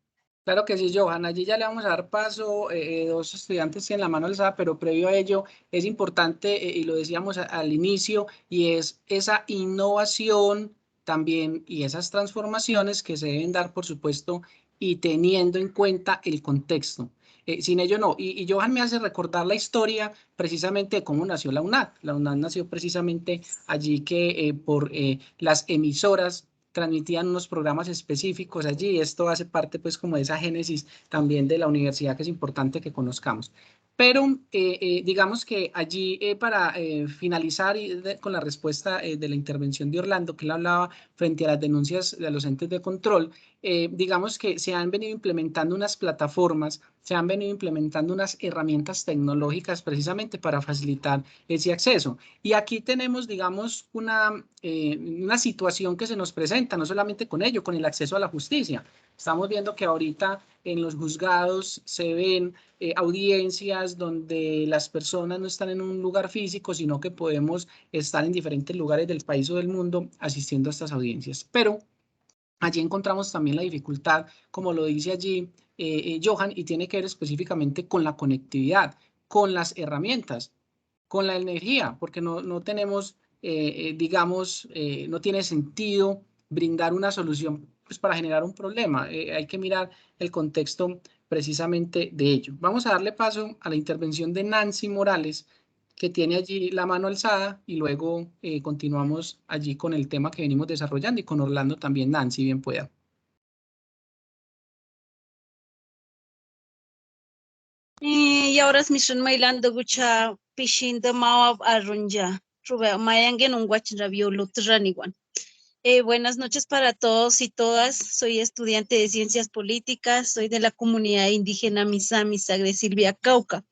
Claro que sí, Johan. Allí ya le vamos a dar paso. Dos estudiantes tienen la mano alzada, pero previo a ello es importante, y lo decíamos al inicio, y es esa innovación también y esas transformaciones que se deben dar, por supuesto, y teniendo en cuenta el contexto. Sin ello no. Y Johan me hace recordar la historia precisamente de cómo nació la UNAD. La UNAD nació precisamente allí que por las emisoras transmitían unos programas específicos allí, y esto hace parte pues como de esa génesis también de la universidad que es importante que conozcamos. Pero digamos que allí para finalizar con la respuesta de la intervención de Orlando, que él hablaba frente a las denuncias de los entes de control, digamos que se han venido implementando unas plataformas, se han venido implementando unas herramientas tecnológicas precisamente para facilitar ese acceso. Y aquí tenemos, digamos, una situación que se nos presenta, no solamente con ello, con el acceso a la justicia. Estamos viendo que ahorita en los juzgados se ven audiencias donde las personas no están en un lugar físico, sino que podemos estar en diferentes lugares del país o del mundo asistiendo a estas audiencias. Pero allí encontramos también la dificultad, como lo dice allí Johan, y tiene que ver específicamente con la conectividad, con las herramientas, con la energía, porque no tenemos, digamos, no tiene sentido brindar una solución pues, para generar un problema. Hay que mirar el contexto precisamente de ello. Vamos a darle paso a la intervención de Nancy Morales, que tiene allí la mano alzada, y luego continuamos allí con el tema que venimos desarrollando y con Orlando también. Nancy, bien pueda. Yauras mission mailando gucha pishin de mawa arunja. Rube mayangen un guachin rabio lutraniwan. Buenas noches para todos y todas. Soy estudiante de Ciencias Políticas, soy de la comunidad indígena Misami Sagre Silvia Cauca.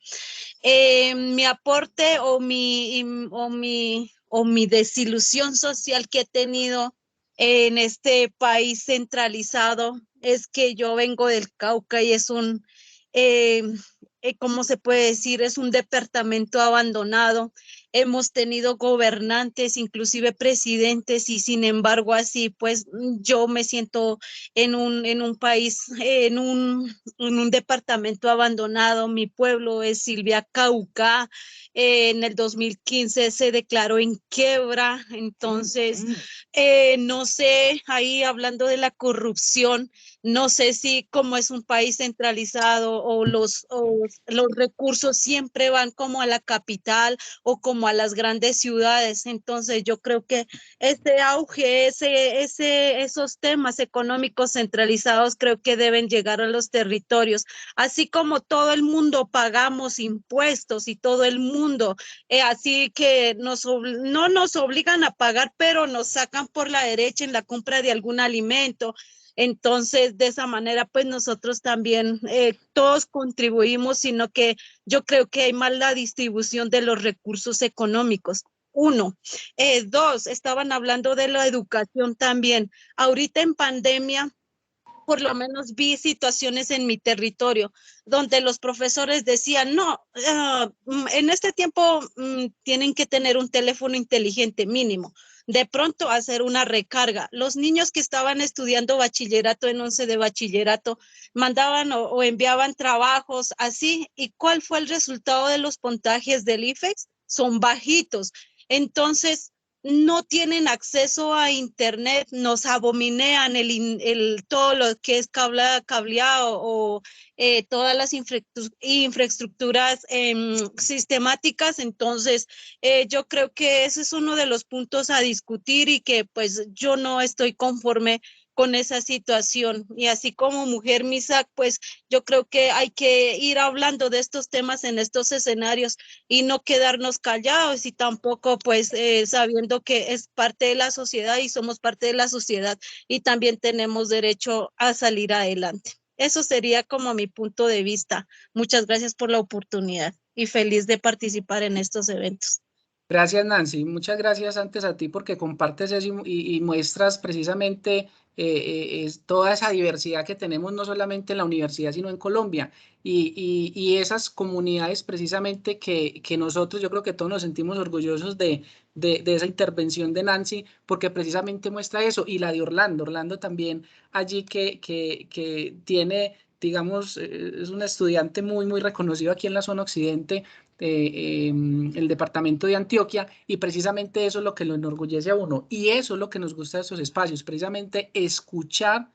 Mi aporte o mi desilusión social que he tenido en este país centralizado es que yo vengo del Cauca y es un, ¿cómo se puede decir? Es un departamento abandonado. Hemos tenido gobernantes, inclusive presidentes, y sin embargo así, pues yo me siento en un país, en un departamento abandonado. Mi pueblo es Silvia Cauca. En el 2015 se declaró en quiebra, entonces no sé, ahí hablando de la corrupción, no sé si como es un país centralizado o los recursos siempre van como a la capital o como a las grandes ciudades. Entonces yo creo que este auge, esos temas económicos centralizados creo que deben llegar a los territorios, así como todo el mundo pagamos impuestos y todo el mundo, así que no nos obligan a pagar, pero nos sacan por la derecha en la compra de algún alimento. Entonces, de esa manera, pues nosotros también todos contribuimos, sino que yo creo que hay mala distribución de los recursos económicos. Uno. Dos, estaban hablando de la educación también. Ahorita en pandemia, por lo menos vi situaciones en mi territorio donde los profesores decían, no, en este tiempo tienen que tener un teléfono inteligente mínimo, de pronto hacer una recarga. Los niños que estaban estudiando bachillerato en 11 de bachillerato mandaban o enviaban trabajos así. ¿Y cuál fue el resultado de los puntajes del IFEX? Son bajitos. Entonces, no tienen acceso a internet, nos abominean todo lo que es cableado o todas las infraestructuras sistemáticas. Entonces, yo creo que ese es uno de los puntos a discutir y que pues yo no estoy conforme con esa situación. Y así como mujer MISAC, pues yo creo que hay que ir hablando de estos temas en estos escenarios y no quedarnos callados, y tampoco pues sabiendo que es parte de la sociedad y somos parte de la sociedad y también tenemos derecho a salir adelante. Eso sería como mi punto de vista. Muchas gracias por la oportunidad y feliz de participar en estos eventos. Gracias, Nancy. Muchas gracias antes a ti porque compartes eso y muestras precisamente toda esa diversidad que tenemos no solamente en la universidad, sino en Colombia. Y esas comunidades precisamente que nosotros, yo creo que todos nos sentimos orgullosos de esa intervención de Nancy, porque precisamente muestra eso. Y la de Orlando. Orlando también allí que tiene, digamos, es un estudiante muy reconocido aquí en la zona occidente, el departamento de Antioquia, y precisamente eso es lo que lo enorgullece a uno, y eso es lo que nos gusta de estos espacios, precisamente escuchar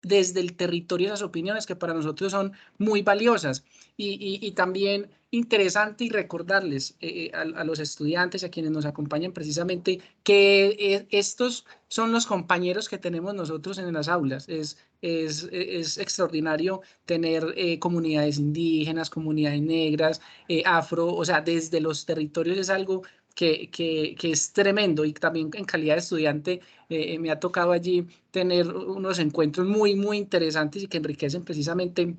desde el territorio esas opiniones que para nosotros son muy valiosas, y también interesante y recordarles a los estudiantes, a quienes nos acompañan precisamente, que estos son los compañeros que tenemos nosotros en las aulas. Es extraordinario tener comunidades indígenas, comunidades negras, afro, o sea, desde los territorios es algo que es tremendo, y también en calidad de estudiante me ha tocado allí tener unos encuentros muy, muy interesantes y que enriquecen precisamente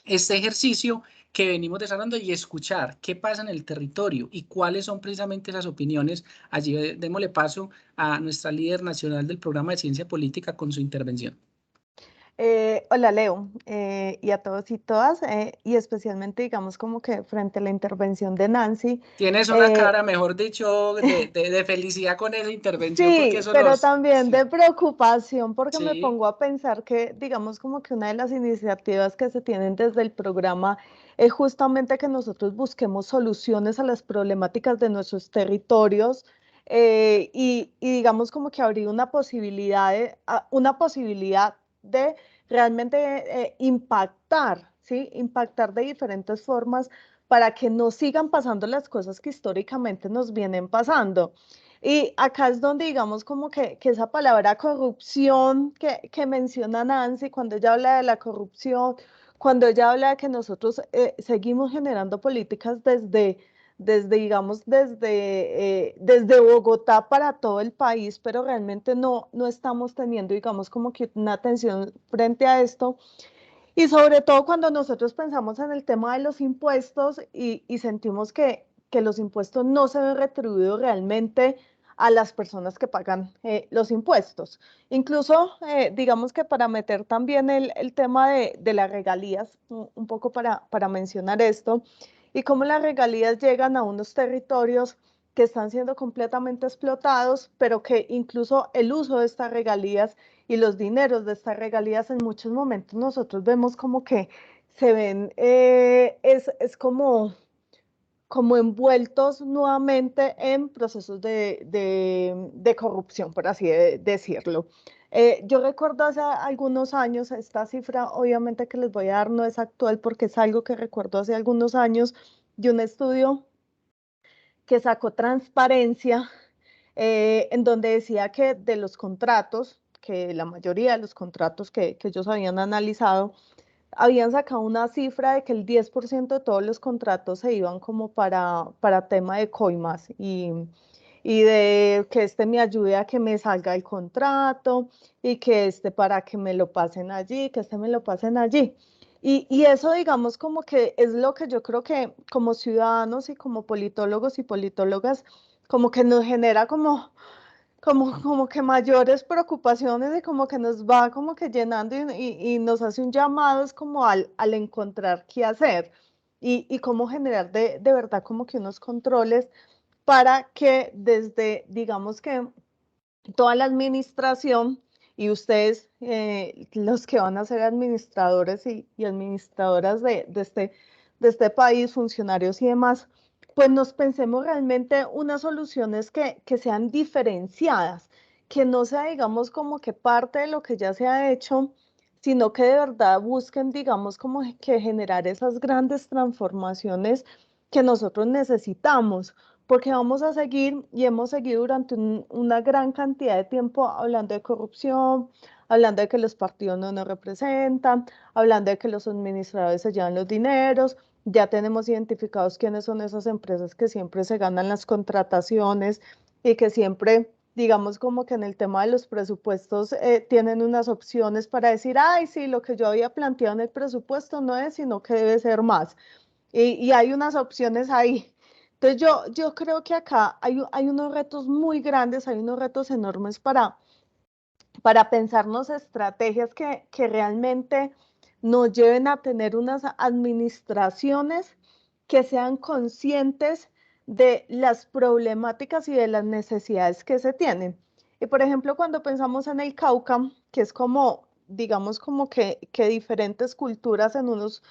este ejercicio que venimos desarrollando y escuchar qué pasa en el territorio y cuáles son precisamente esas opiniones. Allí démosle paso a nuestra líder nacional del programa de ciencia política con su intervención. Hola Leo, y a todos y todas, y especialmente digamos como que frente a la intervención de Nancy. Tienes una cara, mejor dicho, de felicidad con esa intervención. Sí, porque eso pero también de preocupación, porque me Sí. pongo a pensar que digamos como que una de las iniciativas que se tienen desde el programa es justamente que nosotros busquemos soluciones a las problemáticas de nuestros territorios, y digamos como que abrir una posibilidad de realmente impactar, ¿sí? Impactar de diferentes formas para que no sigan pasando las cosas que históricamente nos vienen pasando. Y acá es donde digamos como que esa palabra corrupción que menciona Nancy, cuando ella habla de la corrupción, cuando ella habla de que nosotros seguimos generando políticas desde Bogotá para todo el país, pero realmente no estamos teniendo, digamos, como que una atención frente a esto. Y sobre todo cuando nosotros pensamos en el tema de los impuestos y sentimos que los impuestos no se ven retribuidos realmente a las personas que pagan los impuestos. Incluso, digamos que para meter también el tema de las regalías, un poco para mencionar esto, y cómo las regalías llegan a unos territorios que están siendo completamente explotados, pero que incluso el uso de estas regalías y los dineros de estas regalías en muchos momentos nosotros vemos como que se ven, es como envueltos nuevamente en procesos de corrupción, por así decirlo. Yo recuerdo hace algunos años, esta cifra obviamente que les voy a dar no es actual porque es algo que recuerdo hace algunos años, de un estudio que sacó Transparencia, en donde decía que de los contratos, que la mayoría de los contratos que ellos habían analizado, habían sacado una cifra de que el 10% de todos los contratos se iban como para tema de coimas y de que me ayude a que me salga el contrato y que para que me lo pasen allí, que me lo pasen allí. Y eso, digamos, como que es lo que yo creo que como ciudadanos y como politólogos y politólogas, como que nos genera como que mayores preocupaciones y como que nos va como que llenando y nos hace un llamado es como al encontrar qué hacer y cómo generar de verdad como que unos controles para que desde, digamos que toda la administración y ustedes, los que van a ser administradores y administradoras de este país, funcionarios y demás, pues nos pensemos realmente unas soluciones que sean diferenciadas, que no sea, digamos, como que parte de lo que ya se ha hecho, sino que de verdad busquen, digamos, como que generar esas grandes transformaciones que nosotros necesitamos, porque vamos a seguir y hemos seguido durante una gran cantidad de tiempo hablando de corrupción, hablando de que los partidos no nos representan, hablando de que los administradores se llevan los dineros, ya tenemos identificados quiénes son esas empresas que siempre se ganan las contrataciones y que siempre, digamos, como que en el tema de los presupuestos tienen unas opciones para decir, ay, sí, lo que yo había planteado en el presupuesto no es, sino que debe ser más. Y hay unas opciones ahí. Entonces yo creo que acá hay unos retos muy grandes, hay unos retos enormes para pensarnos estrategias que realmente nos lleven a tener unas administraciones que sean conscientes de las problemáticas y de las necesidades que se tienen. Y por ejemplo, cuando pensamos en el Cauca, que es como, digamos, como que diferentes culturas en unas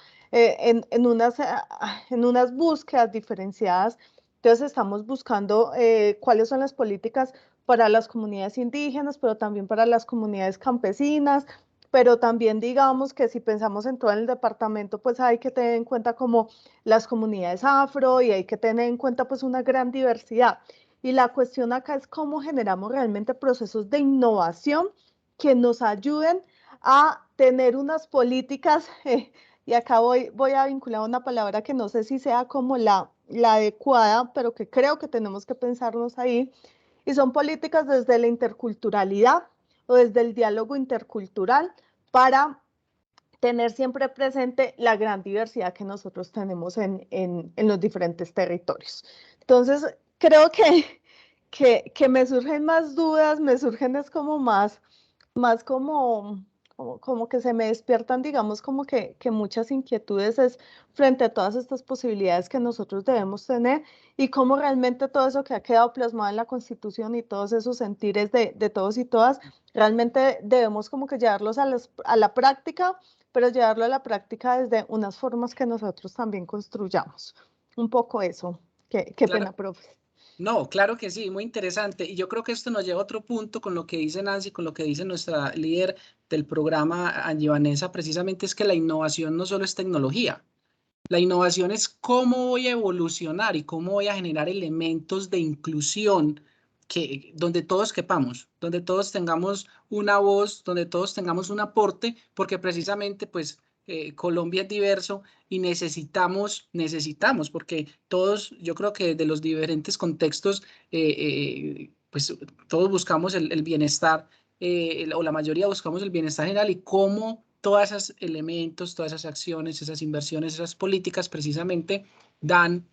búsquedas diferenciadas, entonces estamos buscando cuáles son las políticas para las comunidades indígenas, pero también para las comunidades campesinas, pero también digamos que si pensamos en todo el departamento, pues hay que tener en cuenta como las comunidades afro y hay que tener en cuenta pues una gran diversidad. Y la cuestión acá es cómo generamos realmente procesos de innovación que nos ayuden a tener unas políticas, y acá voy a vincular una palabra que no sé si sea como la adecuada, pero que creo que tenemos que pensarnos ahí, y son políticas desde la interculturalidad o desde el diálogo intercultural para tener siempre presente la gran diversidad que nosotros tenemos en los diferentes territorios. Entonces, creo que me surgen más dudas, me surgen es como más como que se me despiertan, digamos, como que muchas inquietudes es frente a todas estas posibilidades que nosotros debemos tener y cómo realmente todo eso que ha quedado plasmado en la Constitución y todos esos sentires de todos y todas, realmente debemos como que llevarlos a la práctica, pero llevarlo a la práctica desde unas formas que nosotros también construyamos. Un poco eso. Qué Claro. pena, profe. No, claro que sí, muy interesante. Y yo creo que esto nos lleva a otro punto con lo que dice Nancy, con lo que dice nuestra líder del programa, Angie Vanessa, precisamente es que la innovación no solo es tecnología. La innovación es cómo voy a evolucionar y cómo voy a generar elementos de inclusión donde todos quepamos, donde todos tengamos una voz, donde todos tengamos un aporte, porque precisamente pues Colombia es diverso y necesitamos, porque todos, yo creo que de los diferentes contextos, pues todos buscamos el bienestar, o la mayoría buscamos el bienestar general y cómo todos esos elementos, todas esas acciones, esas inversiones, esas políticas precisamente dan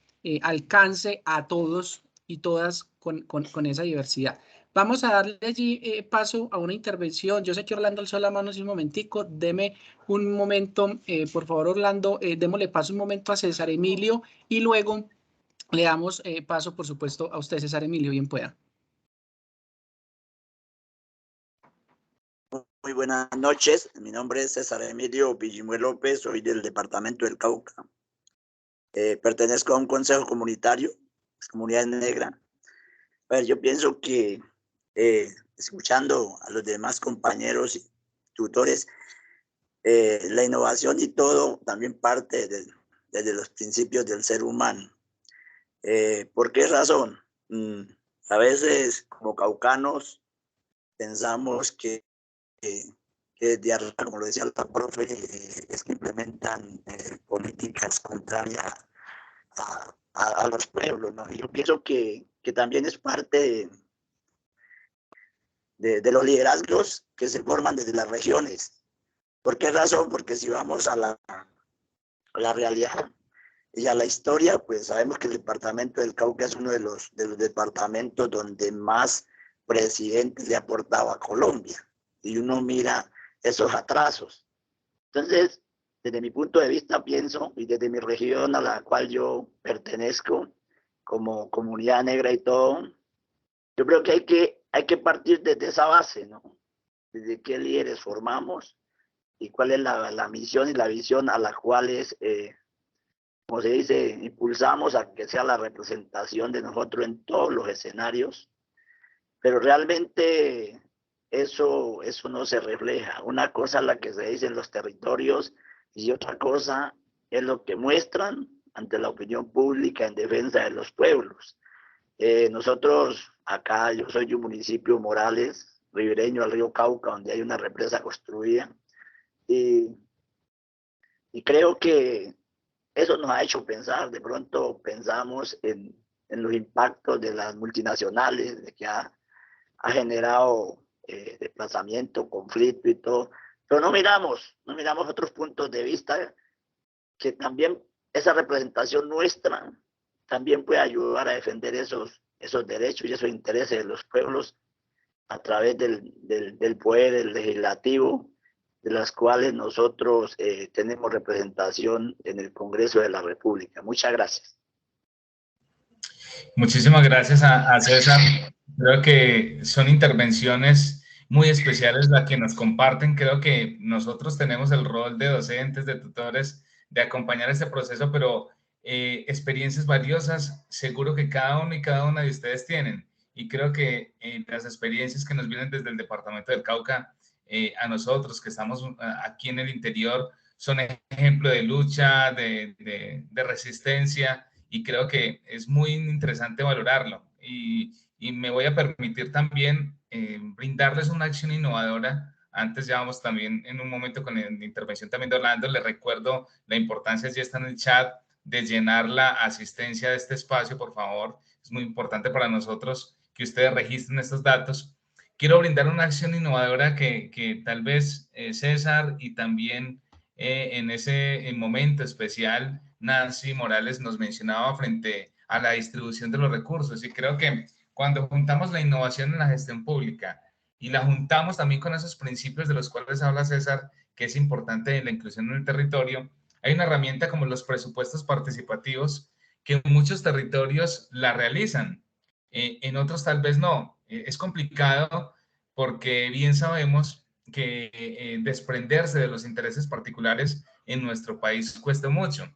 alcance a todos y todas con esa diversidad. Vamos a darle allí paso a una intervención. Yo sé que Orlando alzó la mano hace un momentico. Deme un momento, por favor, Orlando, démosle paso un momento a César Emilio y luego le damos paso, por supuesto, a usted, César Emilio, bien pueda. Muy buenas noches, mi nombre es César Emilio Villimue López, soy del departamento del Cauca. Pertenezco a un consejo comunitario, Comunidad Negra. A ver, yo pienso que escuchando a los demás compañeros y tutores, la innovación y todo también parte desde los principios del ser humano. ¿Por qué razón? A veces como caucanos pensamos que de arriba, como lo decía la profe, es que implementan políticas contrarias a los pueblos, ¿no? Y yo pienso que también es parte de los liderazgos que se forman desde las regiones. ¿Por qué razón? Porque si vamos a la realidad y a la historia, pues sabemos que el departamento del Cauca es uno de los departamentos donde más presidentes le ha aportado a Colombia. Y uno mira esos atrasos. Entonces, desde mi punto de vista pienso, y desde mi región a la cual yo pertenezco, como comunidad negra y todo, yo creo que hay que partir desde esa base, ¿no? Desde qué líderes formamos y cuál es la misión y la visión a la cual es, como se dice, impulsamos a que sea la representación de nosotros en todos los escenarios, pero realmente eso no se refleja. Una cosa es la que se dice en los territorios y otra cosa es lo que muestran ante la opinión pública en defensa de los pueblos. Nosotros acá, yo soy de un municipio Morales, ribereño al río Cauca, donde hay una represa construida, y creo que eso nos ha hecho pensar. De pronto pensamos en los impactos de las multinacionales, de que ha generado desplazamiento, conflicto y todo, pero no miramos otros puntos de vista que también esa representación nuestra también puede ayudar a defender esos derechos y esos intereses de los pueblos a través del poder legislativo, de las cuales nosotros tenemos representación en el Congreso de la República. Muchas gracias. Muchísimas gracias a César. Creo que son intervenciones muy especiales las que nos comparten. Creo que nosotros tenemos el rol de docentes, de tutores, de acompañar este proceso, pero experiencias valiosas seguro que cada uno y cada una de ustedes tienen. Y creo que las experiencias que nos vienen desde el departamento del Cauca a nosotros que estamos aquí en el interior, son ejemplo de lucha, de resistencia, y creo que es muy interesante valorarlo. Y me voy a permitir también brindarles una acción innovadora. Antes ya vamos también en un momento con la intervención también de Orlando. Les recuerdo la importancia, ya está en el chat, de llenar la asistencia de este espacio, por favor. Es muy importante para nosotros que ustedes registren estos datos. Quiero brindar una acción innovadora que tal vez César y también en ese momento especial Nancy Morales nos mencionaba frente a la distribución de los recursos. Y creo que cuando juntamos la innovación en la gestión pública y la juntamos también con esos principios de los cuales habla César, que es importante en la inclusión en el territorio, hay una herramienta como los presupuestos participativos que en muchos territorios la realizan, en otros tal vez no. Es complicado porque bien sabemos que desprenderse de los intereses particulares en nuestro país cuesta mucho.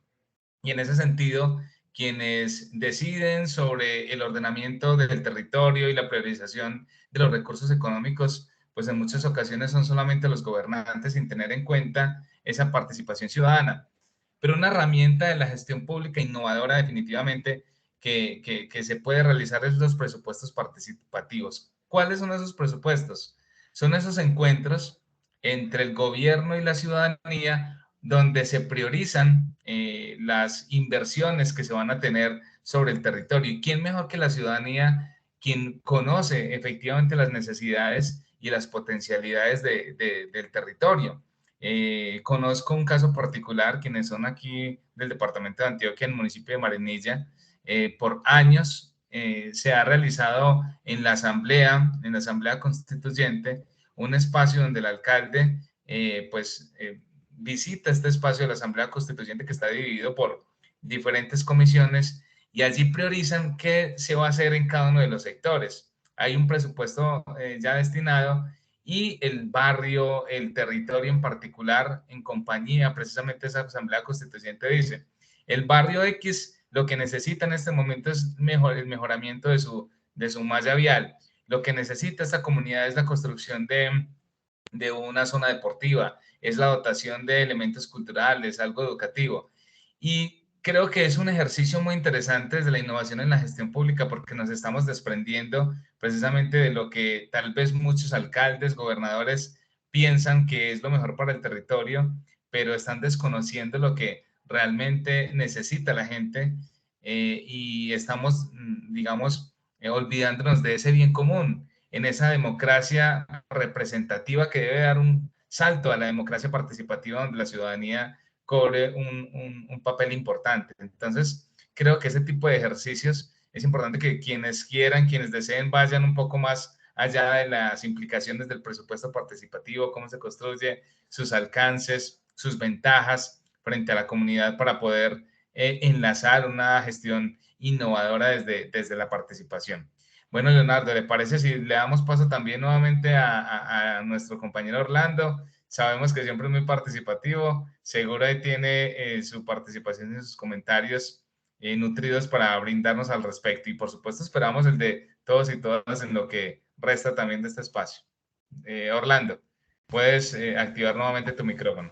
Y en ese sentido, quienes deciden sobre el ordenamiento del territorio y la priorización de los recursos económicos, pues en muchas ocasiones son solamente los gobernantes sin tener en cuenta esa participación ciudadana. Pero una herramienta de la gestión pública innovadora definitivamente que se puede realizar es los presupuestos participativos. ¿Cuáles son esos presupuestos? Son esos encuentros entre el gobierno y la ciudadanía donde se priorizan las inversiones que se van a tener sobre el territorio. ¿Y quién mejor que la ciudadanía, quien conoce efectivamente las necesidades y las potencialidades del territorio? Conozco un caso particular, quienes son aquí del departamento de Antioquia, en el municipio de Marinilla, por años se ha realizado en la asamblea constituyente, un espacio donde el alcalde visita este espacio de la Asamblea Constituyente que está dividido por diferentes comisiones y allí priorizan qué se va a hacer en cada uno de los sectores. Hay un presupuesto ya destinado y el barrio, el territorio en particular, en compañía, precisamente esa Asamblea Constituyente dice, el barrio X lo que necesita en este momento es el mejoramiento de su malla vial. Lo que necesita esta comunidad es la construcción de una zona deportiva, es la dotación de elementos culturales, algo educativo. Y creo que es un ejercicio muy interesante desde la innovación en la gestión pública porque nos estamos desprendiendo precisamente de lo que tal vez muchos alcaldes, gobernadores piensan que es lo mejor para el territorio, pero están desconociendo lo que realmente necesita la gente y estamos, digamos, olvidándonos de ese bien común, en esa democracia representativa que debe dar un salto a la democracia participativa donde la ciudadanía cobre un papel importante. Entonces, creo que ese tipo de ejercicios es importante que quienes quieran, quienes deseen, vayan un poco más allá de las implicaciones del presupuesto participativo, cómo se construye, sus alcances, sus ventajas frente a la comunidad para poder enlazar una gestión innovadora desde la participación. Bueno, Leonardo, ¿le parece si le damos paso también nuevamente a nuestro compañero Orlando? Sabemos que siempre es muy participativo, seguro ahí tiene su participación y sus comentarios nutridos para brindarnos al respecto. Y por supuesto esperamos el de todos y todas en lo que resta también de este espacio. Orlando, puedes activar nuevamente tu micrófono.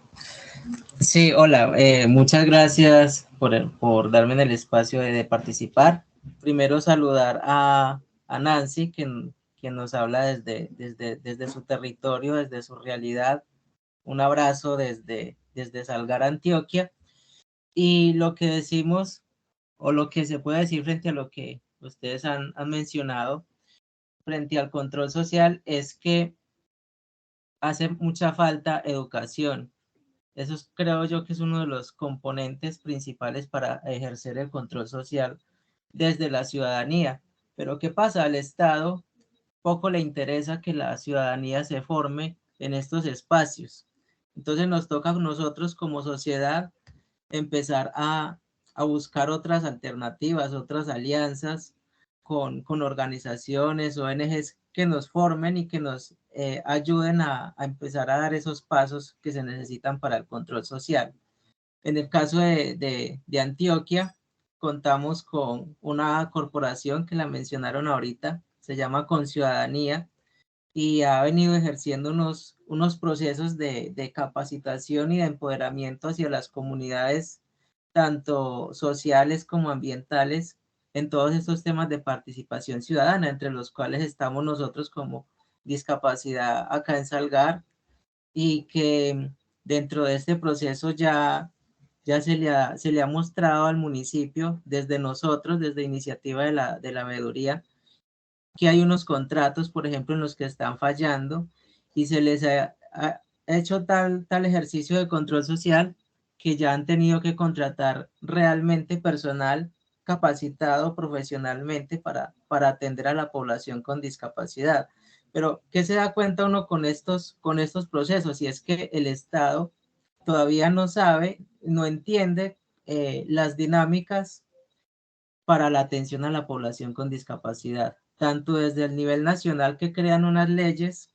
Sí, hola, muchas gracias por darme el espacio de participar. Primero saludar a Nancy, quien nos habla desde su territorio, desde su realidad. Un abrazo desde Salgar, Antioquia. Y lo que decimos, o lo que se puede decir frente a lo que ustedes han mencionado, frente al control social, es que hace mucha falta educación. Eso creo yo que es uno de los componentes principales para ejercer el control social desde la ciudadanía. Pero ¿qué pasa? Al Estado poco le interesa que la ciudadanía se forme en estos espacios. Entonces nos toca a nosotros como sociedad empezar a buscar otras alternativas, otras alianzas con organizaciones, ONGs que nos formen y que nos ayuden a empezar a dar esos pasos que se necesitan para el control social. En el caso de Antioquia, contamos con una corporación que la mencionaron ahorita, se llama Conciudadanía, y ha venido ejerciendo unos procesos de capacitación y de empoderamiento hacia las comunidades, tanto sociales como ambientales, en todos estos temas de participación ciudadana, entre los cuales estamos nosotros como Discapacidad acá en Salgar, y que dentro de este proceso ya se le ha mostrado al municipio, desde nosotros, desde iniciativa de la veeduría, que hay unos contratos, por ejemplo, en los que están fallando, y se les ha hecho tal ejercicio de control social que ya han tenido que contratar realmente personal capacitado profesionalmente para atender a la población con discapacidad. Pero, ¿qué se da cuenta uno con estos procesos? Y es que el Estado todavía no sabe, no entiende las dinámicas para la atención a la población con discapacidad, tanto desde el nivel nacional, que crean unas leyes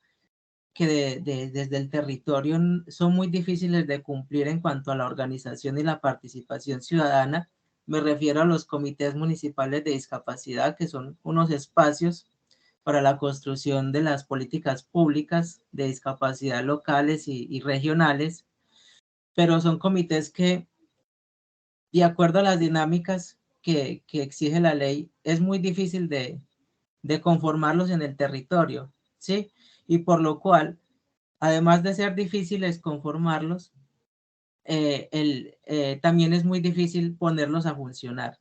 que desde el territorio son muy difíciles de cumplir en cuanto a la organización y la participación ciudadana. Me refiero a los comités municipales de discapacidad, que son unos espacios para la construcción de las políticas públicas de discapacidad locales y regionales, pero son comités que, de acuerdo a las dinámicas que exige la ley, es muy difícil de conformarlos en el territorio, ¿sí? Y por lo cual, además de ser difíciles conformarlos, también es muy difícil ponerlos a funcionar.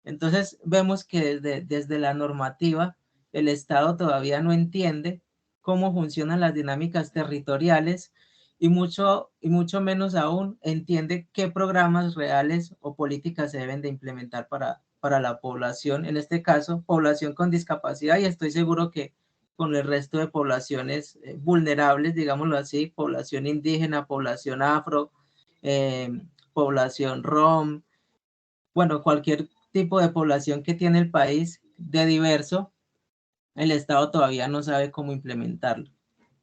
Entonces, vemos que desde la normativa, el Estado todavía no entiende cómo funcionan las dinámicas territoriales, y mucho menos aún entiende qué programas reales o políticas se deben de implementar para la población, en este caso, población con discapacidad, y estoy seguro que con el resto de poblaciones vulnerables, digámoslo así, población indígena, población afro, población rom, bueno, cualquier tipo de población que tiene el país de diverso, el Estado todavía no sabe cómo implementarlo.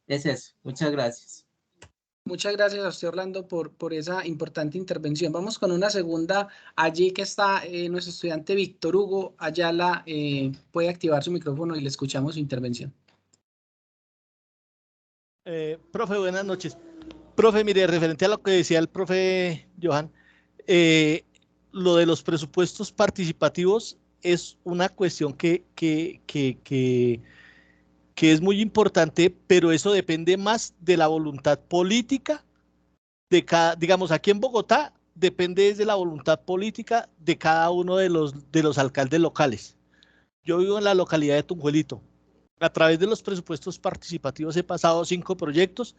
Es eso. Muchas gracias. Muchas gracias a usted, Orlando, por esa importante intervención. Vamos con una segunda. Allí que está nuestro estudiante Víctor Hugo Ayala, puede activar su micrófono y le escuchamos su intervención. Profe, buenas noches. Profe, mire, referente a lo que decía el profe Johan, lo de los presupuestos participativos es una cuestión que es muy importante, pero eso depende más de la voluntad política de cada, digamos, aquí en Bogotá, depende de la voluntad política de cada uno de los alcaldes locales. Yo vivo en la localidad de Tunjuelito. A través de los presupuestos participativos he pasado 5 proyectos.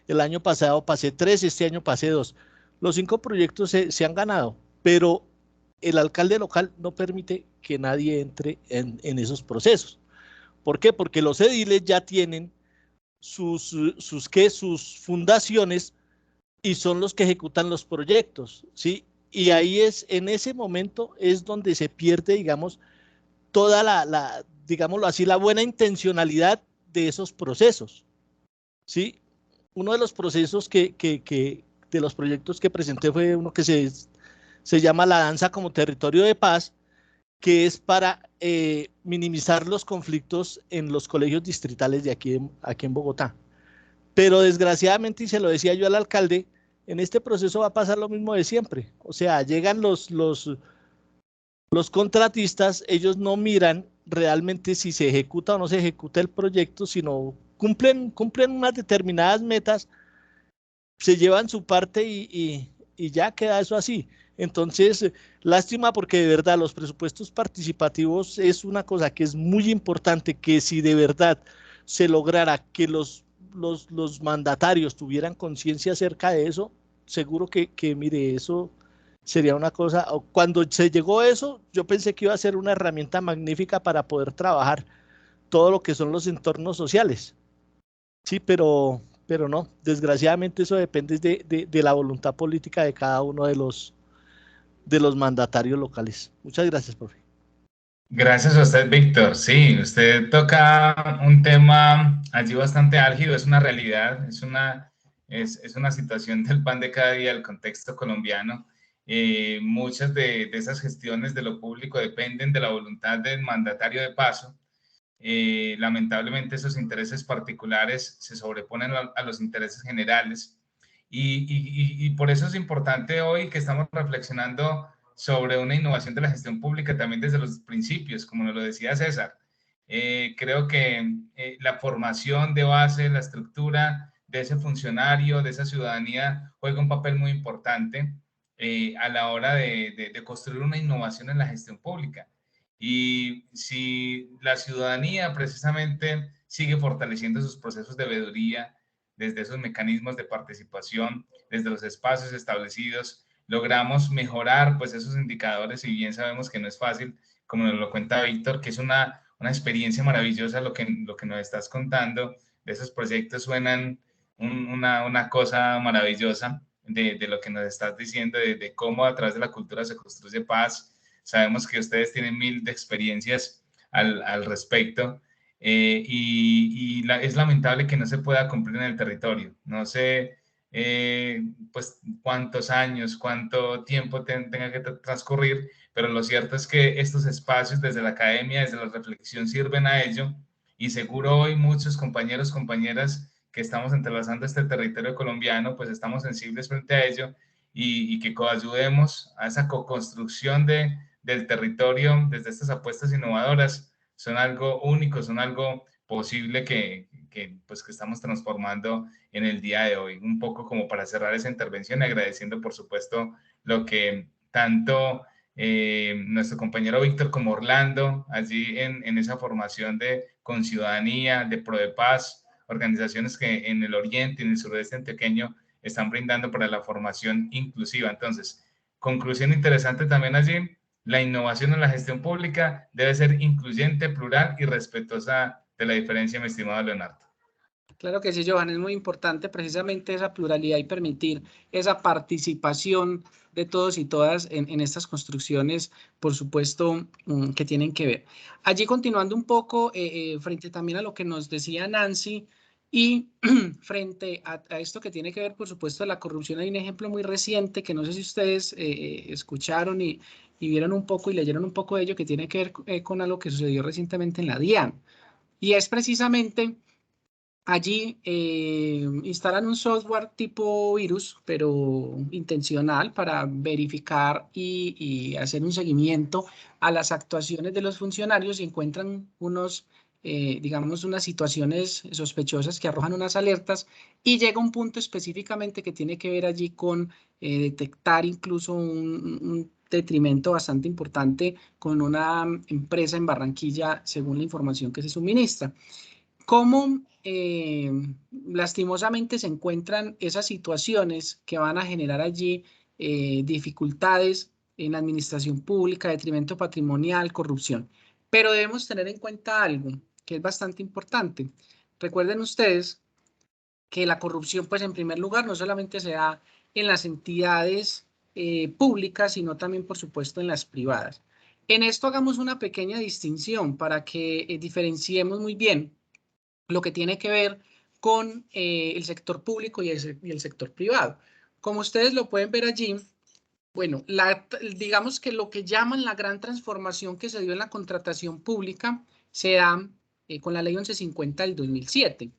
El año pasado pasé 3, este año pasé 2. Los 5 proyectos se han ganado, pero el alcalde local no permite que nadie entre en esos procesos. ¿Por qué? Porque los ediles ya tienen sus fundaciones y son los que ejecutan los proyectos, ¿sí? Y ahí en ese momento es donde se pierde, digamos, toda digámoslo así, la buena intencionalidad de esos procesos, ¿sí? Uno de los procesos de los proyectos que presenté fue uno que se llama La Danza como Territorio de Paz, que es para minimizar los conflictos en los colegios distritales de aquí en Bogotá. Pero desgraciadamente, y se lo decía yo al alcalde, en este proceso va a pasar lo mismo de siempre. O sea, llegan los contratistas, ellos no miran realmente si se ejecuta o no se ejecuta el proyecto, sino cumplen unas determinadas metas, se llevan su parte y ya queda eso así. Entonces, lástima, porque de verdad los presupuestos participativos es una cosa que es muy importante, que si de verdad se lograra que los mandatarios tuvieran conciencia acerca de eso, seguro que mire, eso sería una cosa. Cuando se llegó a eso, yo pensé que iba a ser una herramienta magnífica para poder trabajar todo lo que son los entornos sociales. Sí, pero no, desgraciadamente eso depende de la voluntad política de cada uno de los mandatarios locales. Muchas gracias, profe. Gracias a usted, Víctor. Sí, usted toca un tema allí bastante álgido, es una realidad, es una situación del pan de cada día del contexto colombiano. Muchas de esas gestiones de lo público dependen de la voluntad del mandatario de paso, lamentablemente esos intereses particulares se sobreponen a los intereses generales y por eso es importante hoy que estamos reflexionando sobre una innovación de la gestión pública también desde los principios, como nos lo decía César. Creo que la formación de base, la estructura de ese funcionario, de esa ciudadanía, juega un papel muy importante a la hora de construir una innovación en la gestión pública. Y si la ciudadanía precisamente sigue fortaleciendo sus procesos de veeduría, desde esos mecanismos de participación, desde los espacios establecidos, logramos mejorar pues esos indicadores, y bien sabemos que no es fácil, como nos lo cuenta Víctor, que es una experiencia maravillosa lo que nos estás contando. De esos proyectos suenan una cosa maravillosa de lo que nos estás diciendo, de cómo a través de la cultura se construye paz. Sabemos que ustedes tienen 1000 de experiencias al respecto, es lamentable que no se pueda cumplir en el territorio. No sé pues cuántos años, cuánto tiempo tenga que transcurrir, pero lo cierto es que estos espacios desde la academia, desde la reflexión, sirven a ello, y seguro hoy muchos compañeros, compañeras que estamos entrelazando este territorio colombiano, pues estamos sensibles frente a ello, y que coayudemos a esa co-construcción del territorio desde estas apuestas innovadoras. Son algo único, son algo posible que estamos transformando en el día de hoy. Un poco como para cerrar esa intervención, agradeciendo por supuesto lo que tanto nuestro compañero Víctor como Orlando, allí en esa formación de Conciudadanía, de ProDePaz, organizaciones que en el oriente y en el sureste antioqueño están brindando para la formación inclusiva. Entonces, conclusión interesante también allí: la innovación en la gestión pública debe ser incluyente, plural y respetuosa de la diferencia, mi estimado Leonardo. Claro que sí, Johan, es muy importante precisamente esa pluralidad y permitir esa participación de todos y todas en estas construcciones, por supuesto, que tienen que ver. Allí, continuando un poco, frente también a lo que nos decía Nancy, y frente a esto que tiene que ver, por supuesto, la corrupción, hay un ejemplo muy reciente que no sé si ustedes escucharon y vieron un poco y leyeron un poco de ello, que tiene que ver con algo que sucedió recientemente en la DIAN. Y es precisamente, allí instalan un software tipo virus, pero intencional, para verificar y hacer un seguimiento a las actuaciones de los funcionarios, y encuentran digamos, unas situaciones sospechosas que arrojan unas alertas, y llega un punto específicamente que tiene que ver allí con detectar incluso un detrimento bastante importante con una empresa en Barranquilla, según la información que se suministra. ¿Cómo lastimosamente se encuentran esas situaciones que van a generar allí dificultades en la administración pública, detrimento patrimonial, corrupción? Pero debemos tener en cuenta algo que es bastante importante. Recuerden ustedes que la corrupción, pues en primer lugar, no solamente se da en las entidades públicas, sino también, por supuesto, en las privadas. En esto hagamos una pequeña distinción para que diferenciemos muy bien lo que tiene que ver con el sector público y el sector privado. Como ustedes lo pueden ver allí, bueno, digamos que lo que llaman la gran transformación que se dio en la contratación pública se da con la ley 1150 del 2007.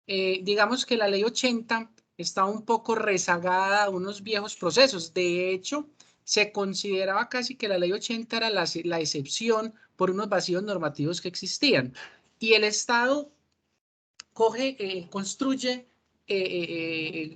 Digamos que la ley 80 está un poco rezagada a unos viejos procesos. De hecho, se consideraba casi que la ley 80 era la excepción por unos vacíos normativos que existían. Y el Estado construye,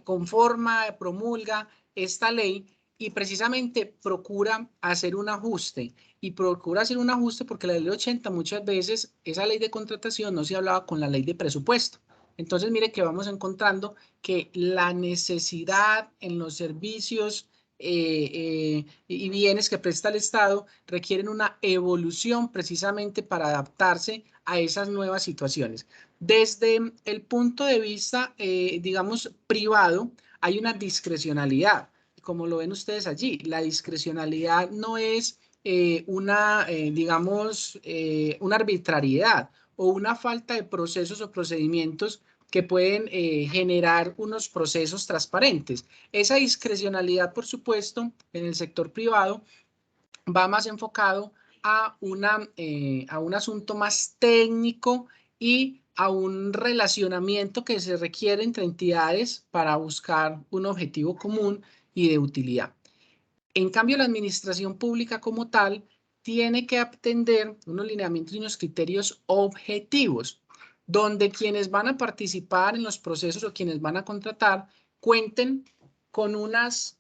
conforma, promulga esta ley, y precisamente procura hacer un ajuste. Y procura hacer un ajuste porque la ley 80 muchas veces, esa ley de contratación no se hablaba con la ley de presupuesto. Entonces, mire que vamos encontrando que la necesidad en los servicios y bienes que presta el Estado requieren una evolución precisamente para adaptarse a esas nuevas situaciones. Desde el punto de vista, digamos, privado, hay una discrecionalidad, como lo ven ustedes allí. La discrecionalidad no es una arbitrariedad o una falta de procesos o procedimientos que pueden generar unos procesos transparentes. Esa discrecionalidad, por supuesto, en el sector privado va más enfocado a un asunto más técnico y a un relacionamiento que se requiere entre entidades para buscar un objetivo común y de utilidad. En cambio, la administración pública como tal tiene que atender unos lineamientos y unos criterios objetivos, donde quienes van a participar en los procesos o quienes van a contratar cuenten con unos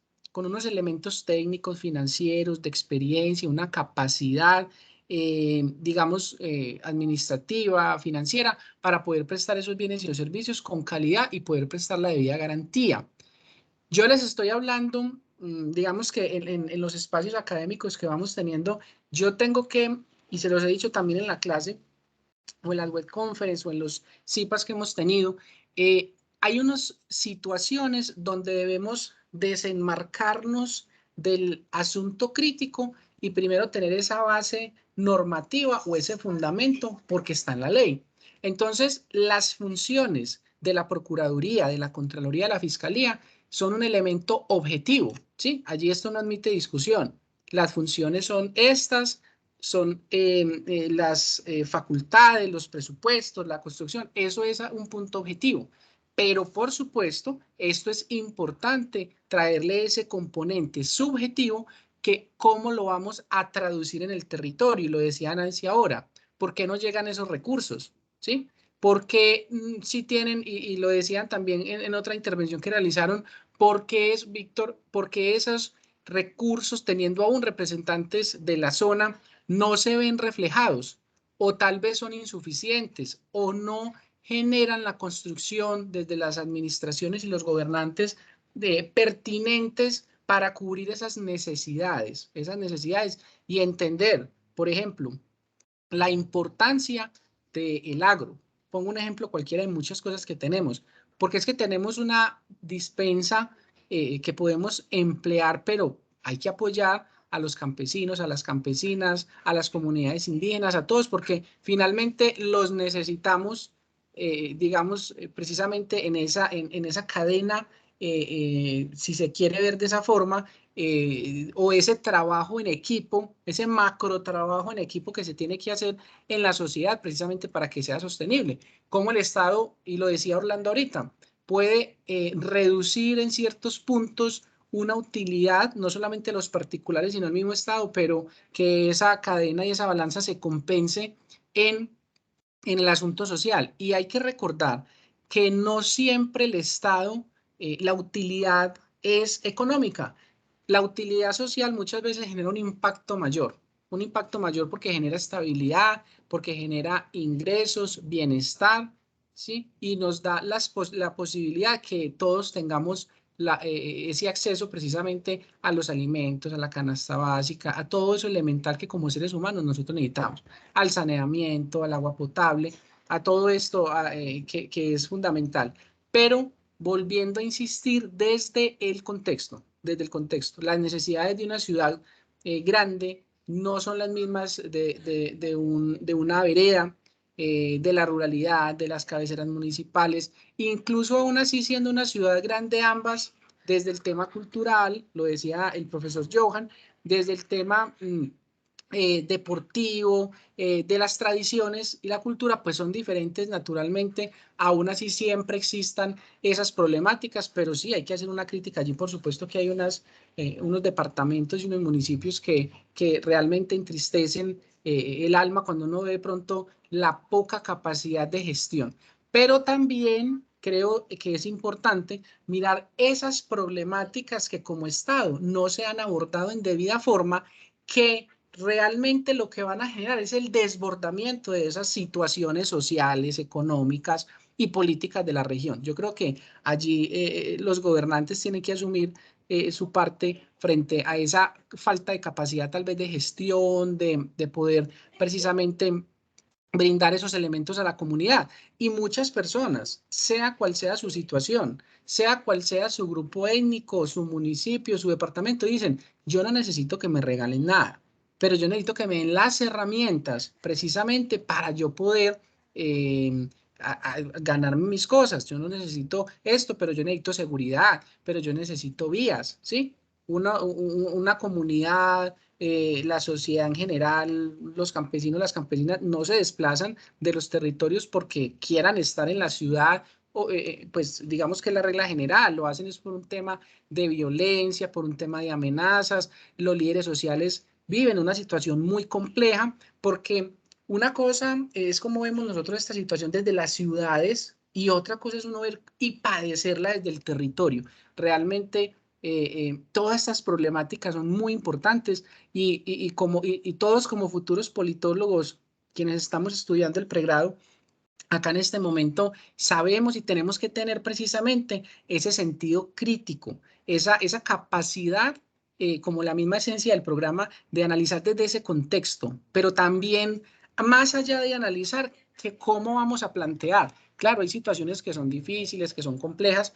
elementos técnicos, financieros, de experiencia, una capacidad, digamos, administrativa, financiera, para poder prestar esos bienes y los servicios con calidad y poder prestar la debida garantía. Yo les estoy hablando, digamos que en los espacios académicos que vamos teniendo, yo tengo que, y se los he dicho también en la clase, o en las web conferences, o en los CIPAs que hemos tenido, hay unas situaciones donde debemos desenmarcarnos del asunto crítico y primero tener esa base normativa o ese fundamento porque está en la ley. Entonces, las funciones de la Procuraduría, de la Contraloría, de la Fiscalía, son un elemento objetivo, ¿sí? Allí esto no admite discusión. Las funciones son estas, son las facultades, los presupuestos, la construcción, eso es un punto objetivo. Pero, por supuesto, esto es importante traerle ese componente subjetivo que cómo lo vamos a traducir en el territorio. Y lo decía Nancy ahora, ¿por qué no llegan esos recursos? ¿Sí? Porque si tienen, y lo decían también en otra intervención que realizaron, ¿por qué es, Víctor, por qué esos recursos, teniendo aún representantes de la zona, no se ven reflejados? O tal vez son insuficientes, o no generan la construcción desde las administraciones y los gobernantes pertinentes para cubrir esas necesidades y entender, por ejemplo, la importancia del agro. Pongo un ejemplo cualquiera de muchas cosas que tenemos, porque es que tenemos una dispensa que podemos emplear, pero hay que apoyar a los campesinos, a las campesinas, a las comunidades indígenas, a todos, porque finalmente los necesitamos, digamos, precisamente en esa cadena, si se quiere ver de esa forma, o ese trabajo en equipo, ese macro trabajo en equipo que se tiene que hacer en la sociedad precisamente para que sea sostenible. Como el Estado, y lo decía Orlando ahorita, puede reducir en ciertos puntos una utilidad, no solamente los particulares, sino el mismo Estado, pero que esa cadena y esa balanza se compense en el asunto social. Y hay que recordar que no siempre el Estado, la utilidad es económica. La utilidad social muchas veces genera un impacto mayor porque genera estabilidad, porque genera ingresos, bienestar, ¿sí? Y nos da la posibilidad que todos tengamos ese acceso precisamente a los alimentos, a la canasta básica, a todo eso elemental que como seres humanos nosotros necesitamos, al saneamiento, al agua potable, a todo esto que es fundamental. Pero volviendo a insistir desde el contexto, las necesidades de una ciudad grande no son las mismas de una vereda, de la ruralidad, de las cabeceras municipales, incluso aún así siendo una ciudad grande ambas, desde el tema cultural, lo decía el profesor Johan, desde el tema deportivo, de las tradiciones y la cultura, pues son diferentes naturalmente, aún así siempre existan esas problemáticas, pero sí hay que hacer una crítica allí, por supuesto que hay unos departamentos y unos municipios que realmente entristecen el alma cuando uno ve de pronto la poca capacidad de gestión, pero también creo que es importante mirar esas problemáticas que como Estado no se han abordado en debida forma, que realmente lo que van a generar es el desbordamiento de esas situaciones sociales, económicas y políticas de la región. Yo creo que allí los gobernantes tienen que asumir su parte frente a esa falta de capacidad tal vez de gestión, de poder precisamente brindar esos elementos a la comunidad. Y muchas personas, sea cual sea su situación, sea cual sea su grupo étnico, su municipio, su departamento, dicen, yo no necesito que me regalen nada, pero yo necesito que me den las herramientas precisamente para yo poder ganarme mis cosas. Yo no necesito esto, pero yo necesito seguridad, pero yo necesito vías, ¿sí? Una comunidad la sociedad en general, los campesinos, las campesinas, no se desplazan de los territorios porque quieran estar en la ciudad, o, pues digamos que es la regla general, lo hacen es por un tema de violencia, por un tema de amenazas. Los líderes sociales viven una situación muy compleja porque una cosa es como vemos nosotros esta situación desde las ciudades y otra cosa es uno ver y padecerla desde el territorio. Realmente todas estas problemáticas son muy importantes y todos como futuros politólogos, quienes estamos estudiando el pregrado, acá en este momento sabemos y tenemos que tener precisamente ese sentido crítico, esa capacidad, como la misma esencia del programa, de analizar desde ese contexto, pero también más allá de analizar que cómo vamos a plantear. Claro, hay situaciones que son difíciles, que son complejas,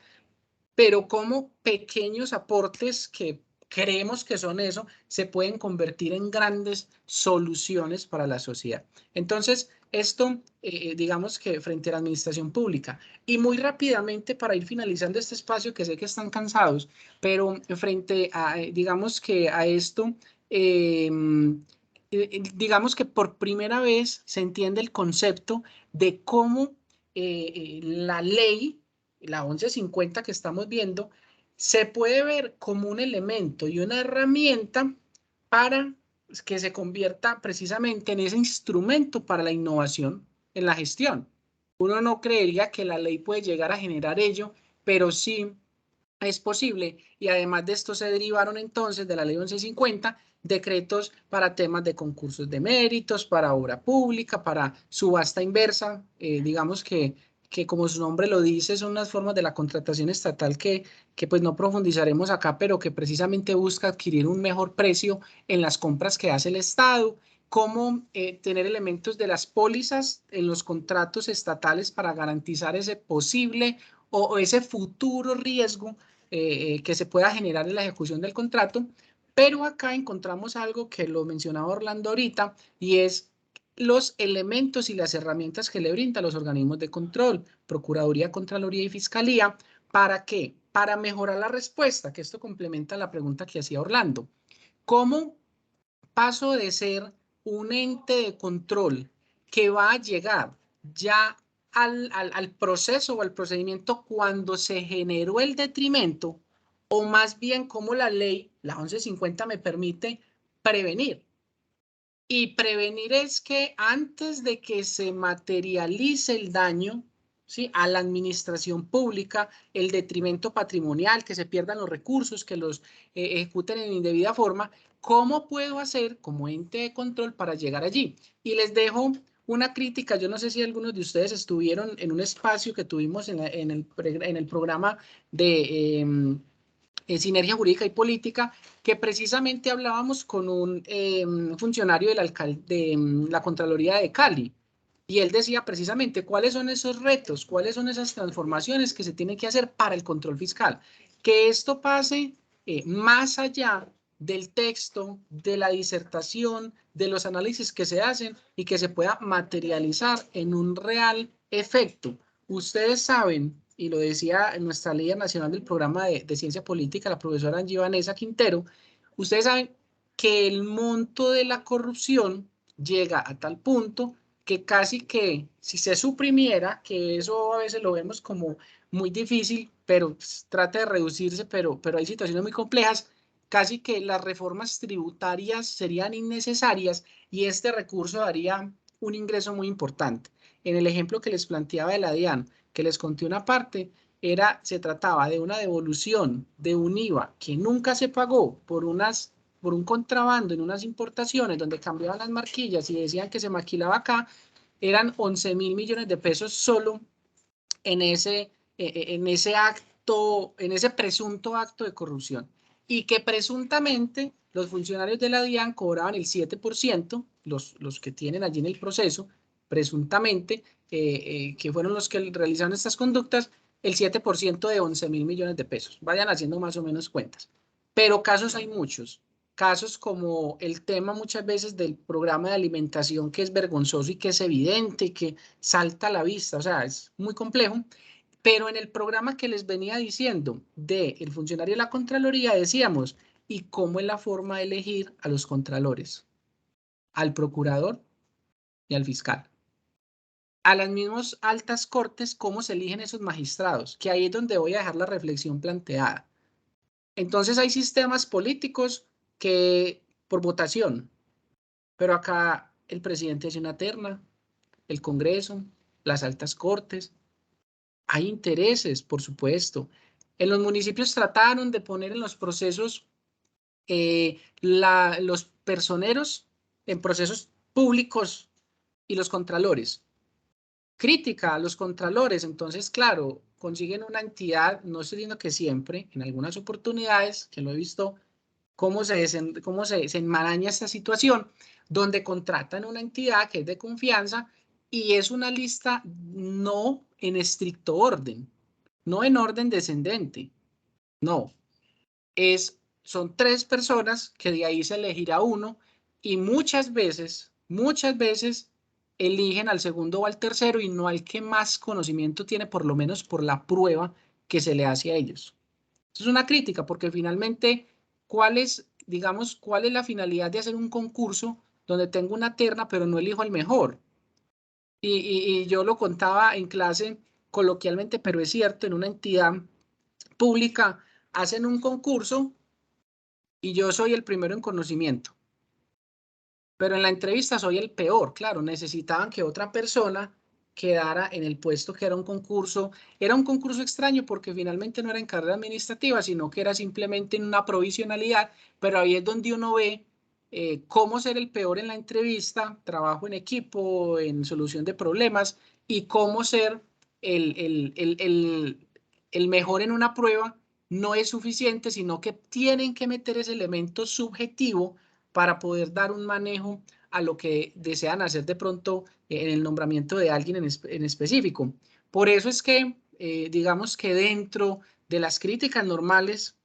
pero como pequeños aportes que creemos que son eso, se pueden convertir en grandes soluciones para la sociedad. Entonces, esto, digamos que frente a la administración pública. Y muy rápidamente, para ir finalizando este espacio, que sé que están cansados, pero frente a, digamos que a esto, digamos que por primera vez se entiende el concepto de cómo la ley, la 1150 que estamos viendo, se puede ver como un elemento y una herramienta para que se convierta precisamente en ese instrumento para la innovación en la gestión. Uno no creería que la ley puede llegar a generar ello, pero sí es posible, y además de esto se derivaron entonces de la ley 1150 decretos para temas de concursos de méritos, para obra pública, para subasta inversa, digamos que como su nombre lo dice, son unas formas de la contratación estatal que pues no profundizaremos acá, pero que precisamente busca adquirir un mejor precio en las compras que hace el Estado, cómo tener elementos de las pólizas en los contratos estatales para garantizar ese posible o ese futuro riesgo que se pueda generar en la ejecución del contrato. Pero acá encontramos algo que lo mencionaba Orlando ahorita, y es los elementos y las herramientas que le brindan los organismos de control, Procuraduría, Contraloría y Fiscalía. ¿Para qué? Para mejorar la respuesta, que esto complementa la pregunta que hacía Orlando. ¿Cómo paso de ser un ente de control que va a llegar ya al proceso o al procedimiento cuando se generó el detrimento, o más bien cómo la ley, la 1150, me permite prevenir? Y prevenir es que antes de que se materialice el daño, ¿sí?, a la administración pública, el detrimento patrimonial, que se pierdan los recursos, que los ejecuten en indebida forma, ¿cómo puedo hacer como ente de control para llegar allí? Y les dejo una crítica. Yo no sé si algunos de ustedes estuvieron en un espacio que tuvimos en el programa de Sinergia Jurídica y Política, que precisamente hablábamos con un funcionario de la Contraloría de Cali, y él decía precisamente cuáles son esos retos, cuáles son esas transformaciones que se tienen que hacer para el control fiscal. Que esto pase más allá del texto, de la disertación, de los análisis que se hacen, y que se pueda materializar en un real efecto. Ustedes saben, y lo decía nuestra líder nacional del programa de ciencia política, la profesora Angie Vanessa Quintero, ustedes saben que el monto de la corrupción llega a tal punto que casi que si se suprimiera, que eso a veces lo vemos como muy difícil, pero pues, trata de reducirse, pero hay situaciones muy complejas, casi que las reformas tributarias serían innecesarias y este recurso daría un ingreso muy importante. En el ejemplo que les planteaba de la DIAN, que les conté una parte, se trataba de una devolución de un IVA que nunca se pagó por un contrabando en unas importaciones donde cambiaban las marquillas y decían que se maquilaba acá. Eran 11.000 millones de pesos solo en ese acto, en ese presunto acto de corrupción, y que presuntamente los funcionarios de la DIAN cobraban el 7%, los que tienen allí en el proceso, presuntamente, que fueron los que realizaron estas conductas, el 7% de 11.000 millones de pesos. Vayan haciendo más o menos cuentas. Pero casos hay muchos. Casos como el tema muchas veces del programa de alimentación, que es vergonzoso y que es evidente y que salta a la vista, o sea, es muy complejo. Pero en el programa que les venía diciendo del funcionario de la Contraloría decíamos, y cómo es la forma de elegir a los contralores, al procurador y al fiscal. A las mismas altas cortes, cómo se eligen esos magistrados, que ahí es donde voy a dejar la reflexión planteada. Entonces hay sistemas políticos que por votación, pero acá el presidente hace una terna, el Congreso, las altas cortes. Hay intereses, por supuesto. En los municipios trataron de poner en los procesos los personeros en procesos públicos y los contralores. Crítica a los contralores, entonces, claro, consiguen una entidad, no estoy diciendo que siempre, en algunas oportunidades, que lo he visto, cómo se enmaraña esta situación, donde contratan una entidad que es de confianza y es una lista no en estricto orden, no en orden descendente, no, son 3 personas que de ahí se elegirá uno y muchas veces eligen al segundo o al tercero y no al que más conocimiento tiene, por lo menos por la prueba que se le hace a ellos. Eso es una crítica porque finalmente, ¿cuál es la finalidad de hacer un concurso donde tengo una terna pero no elijo al mejor? Y yo lo contaba en clase coloquialmente, pero es cierto, en una entidad pública hacen un concurso y yo soy el primero en conocimiento. Pero en la entrevista soy el peor, claro, necesitaban que otra persona quedara en el puesto que era un concurso extraño porque finalmente no era en carrera administrativa, sino que era simplemente en una provisionalidad, pero ahí es donde uno ve cómo ser el peor en la entrevista, trabajo en equipo, en solución de problemas, y cómo ser el mejor en una prueba no es suficiente, sino que tienen que meter ese elemento subjetivo para poder dar un manejo a lo que desean hacer de pronto en el nombramiento de alguien en específico. Por eso es que, digamos que dentro de las críticas normales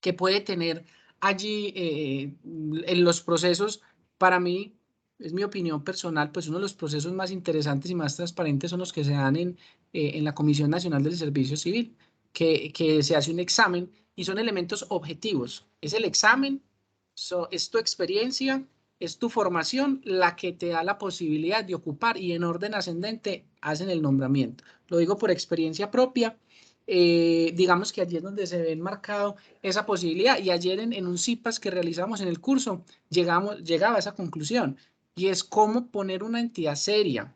que puede tener allí en los procesos, para mí, es mi opinión personal, pues uno de los procesos más interesantes y más transparentes son los que se dan en la Comisión Nacional del Servicio Civil, que se hace un examen y son elementos objetivos. Es el examen, es tu experiencia, es tu formación la que te da la posibilidad de ocupar y en orden ascendente hacen el nombramiento. Lo digo por experiencia propia. Digamos que allí es donde se ve enmarcado esa posibilidad y ayer en un CIPAS que realizamos en el curso llegaba a esa conclusión y es cómo poner una entidad seria,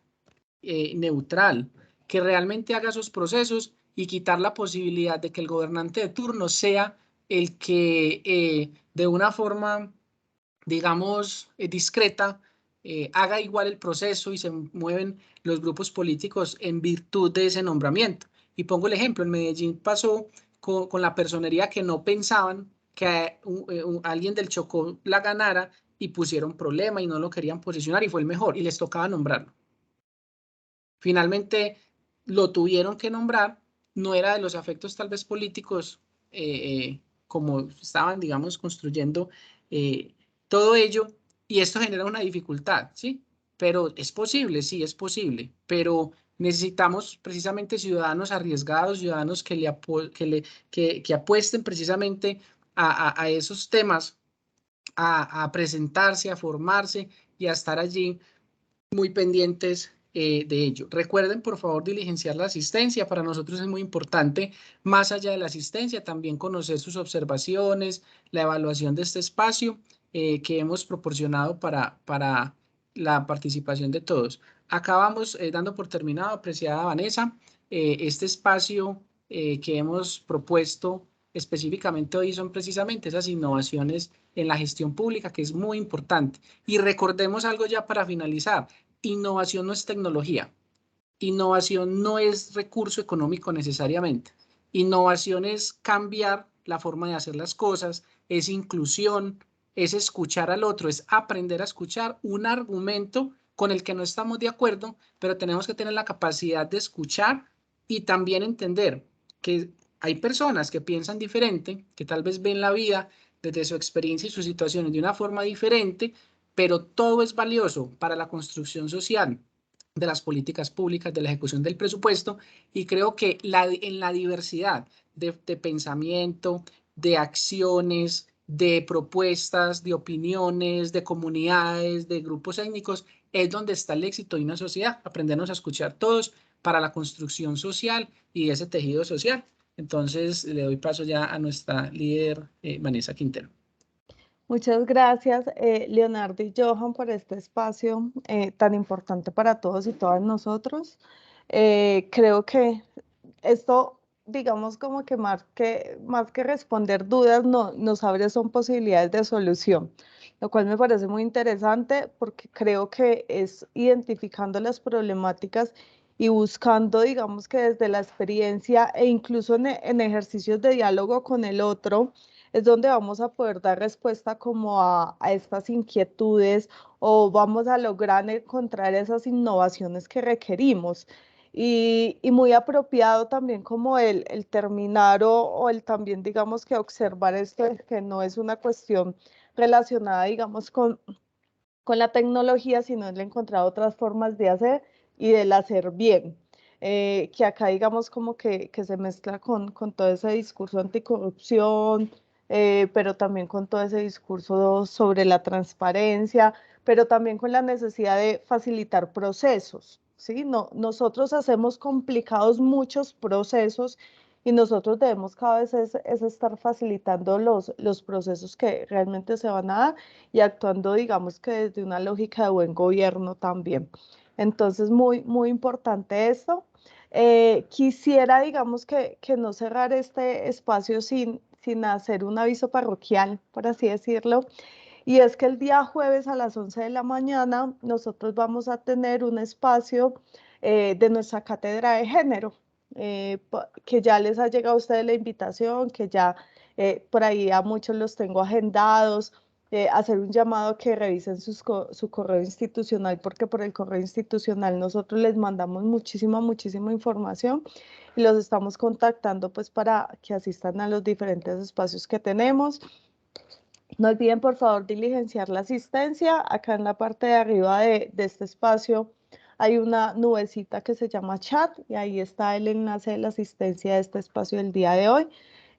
neutral, que realmente haga esos procesos y quitar la posibilidad de que el gobernante de turno sea el que de una forma, digamos, discreta, haga igual el proceso y se mueven los grupos políticos en virtud de ese nombramiento. Y pongo el ejemplo, en Medellín pasó con la personería que no pensaban que alguien del Chocó la ganara y pusieron problema y no lo querían posicionar y fue el mejor y les tocaba nombrarlo. Finalmente lo tuvieron que nombrar, no era de los afectos tal vez políticos como estaban, digamos, construyendo todo ello, y esto genera una dificultad, ¿sí? Pero es posible, sí, es posible, pero necesitamos precisamente ciudadanos arriesgados, ciudadanos que apuesten precisamente a esos temas, a presentarse, a formarse y a estar allí muy pendientes de ello. Recuerden, por favor, diligenciar la asistencia. Para nosotros es muy importante, más allá de la asistencia, también conocer sus observaciones, la evaluación de este espacio que hemos proporcionado para la participación de todos. Acá vamos dando por terminado, apreciada Vanessa, este espacio que hemos propuesto específicamente hoy son precisamente esas innovaciones en la gestión pública, que es muy importante. Y recordemos algo ya para finalizar. Innovación no es tecnología. Innovación no es recurso económico necesariamente. Innovación es cambiar la forma de hacer las cosas, es inclusión, es escuchar al otro, es aprender a escuchar un argumento con el que no estamos de acuerdo, pero tenemos que tener la capacidad de escuchar y también entender que hay personas que piensan diferente, que tal vez ven la vida desde su experiencia y sus situaciones de una forma diferente, pero todo es valioso para la construcción social de las políticas públicas, de la ejecución del presupuesto, y creo que en la diversidad de pensamiento, de acciones, de propuestas, de opiniones, de comunidades, de grupos étnicos, es donde está el éxito de una sociedad, aprendernos a escuchar todos para la construcción social y ese tejido social. Entonces, le doy paso ya a nuestra líder, Vanessa Quintero. Muchas gracias, Leonardo y Johan, por este espacio tan importante para todos y todas nosotros. Creo que esto, digamos, como que más que responder dudas, nos abre son posibilidades de solución, lo cual me parece muy interesante porque creo que es identificando las problemáticas y buscando, digamos, que desde la experiencia e incluso en ejercicios de diálogo con el otro, es donde vamos a poder dar respuesta como a estas inquietudes o vamos a lograr encontrar esas innovaciones que requerimos. Y muy apropiado también como el terminar o el también, digamos, que observar esto, que no es una cuestión relacionada, digamos, con la tecnología, sino el encontrar otras formas de hacer y del hacer bien. Que acá, digamos, como que se mezcla con todo ese discurso anticorrupción, pero también con todo ese discurso sobre la transparencia, pero también con la necesidad de facilitar procesos, ¿sí? No, nosotros hacemos complicados muchos procesos y nosotros debemos cada vez es estar facilitando los procesos que realmente se van a dar y actuando, digamos, que desde una lógica de buen gobierno también. Entonces, muy, muy importante esto. Quisiera, digamos, que no cerrar este espacio sin hacer un aviso parroquial, por así decirlo, y es que el día jueves a las 11 de la mañana nosotros vamos a tener un espacio de nuestra cátedra de género, que ya les ha llegado a ustedes la invitación, que ya por ahí a muchos los tengo agendados, hacer un llamado que revisen su correo institucional, porque por el correo institucional nosotros les mandamos muchísima información y los estamos contactando pues para que asistan a los diferentes espacios que tenemos. No olviden, por favor, diligenciar la asistencia. Acá en la parte de arriba de este espacio hay una nubecita que se llama chat y ahí está el enlace de la asistencia de este espacio del día de hoy.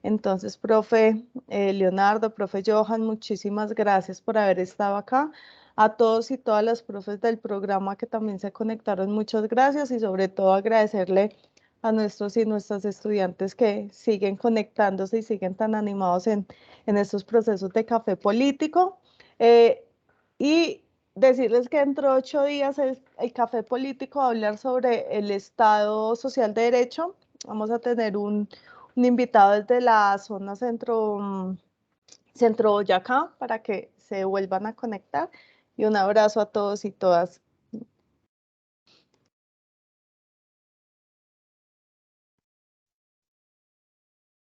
Entonces, profe Leonardo, profe Johan, muchísimas gracias por haber estado acá. A todos y todas las profes del programa que también se conectaron, muchas gracias y sobre todo agradecerle a nuestros y nuestras estudiantes que siguen conectándose y siguen tan animados en estos procesos de café político. Y decirles que dentro de 8 días el café político va a hablar sobre el Estado Social de Derecho. Vamos a tener un invitado desde la zona centro Boyacá para que se vuelvan a conectar. Y un abrazo a todos y todas.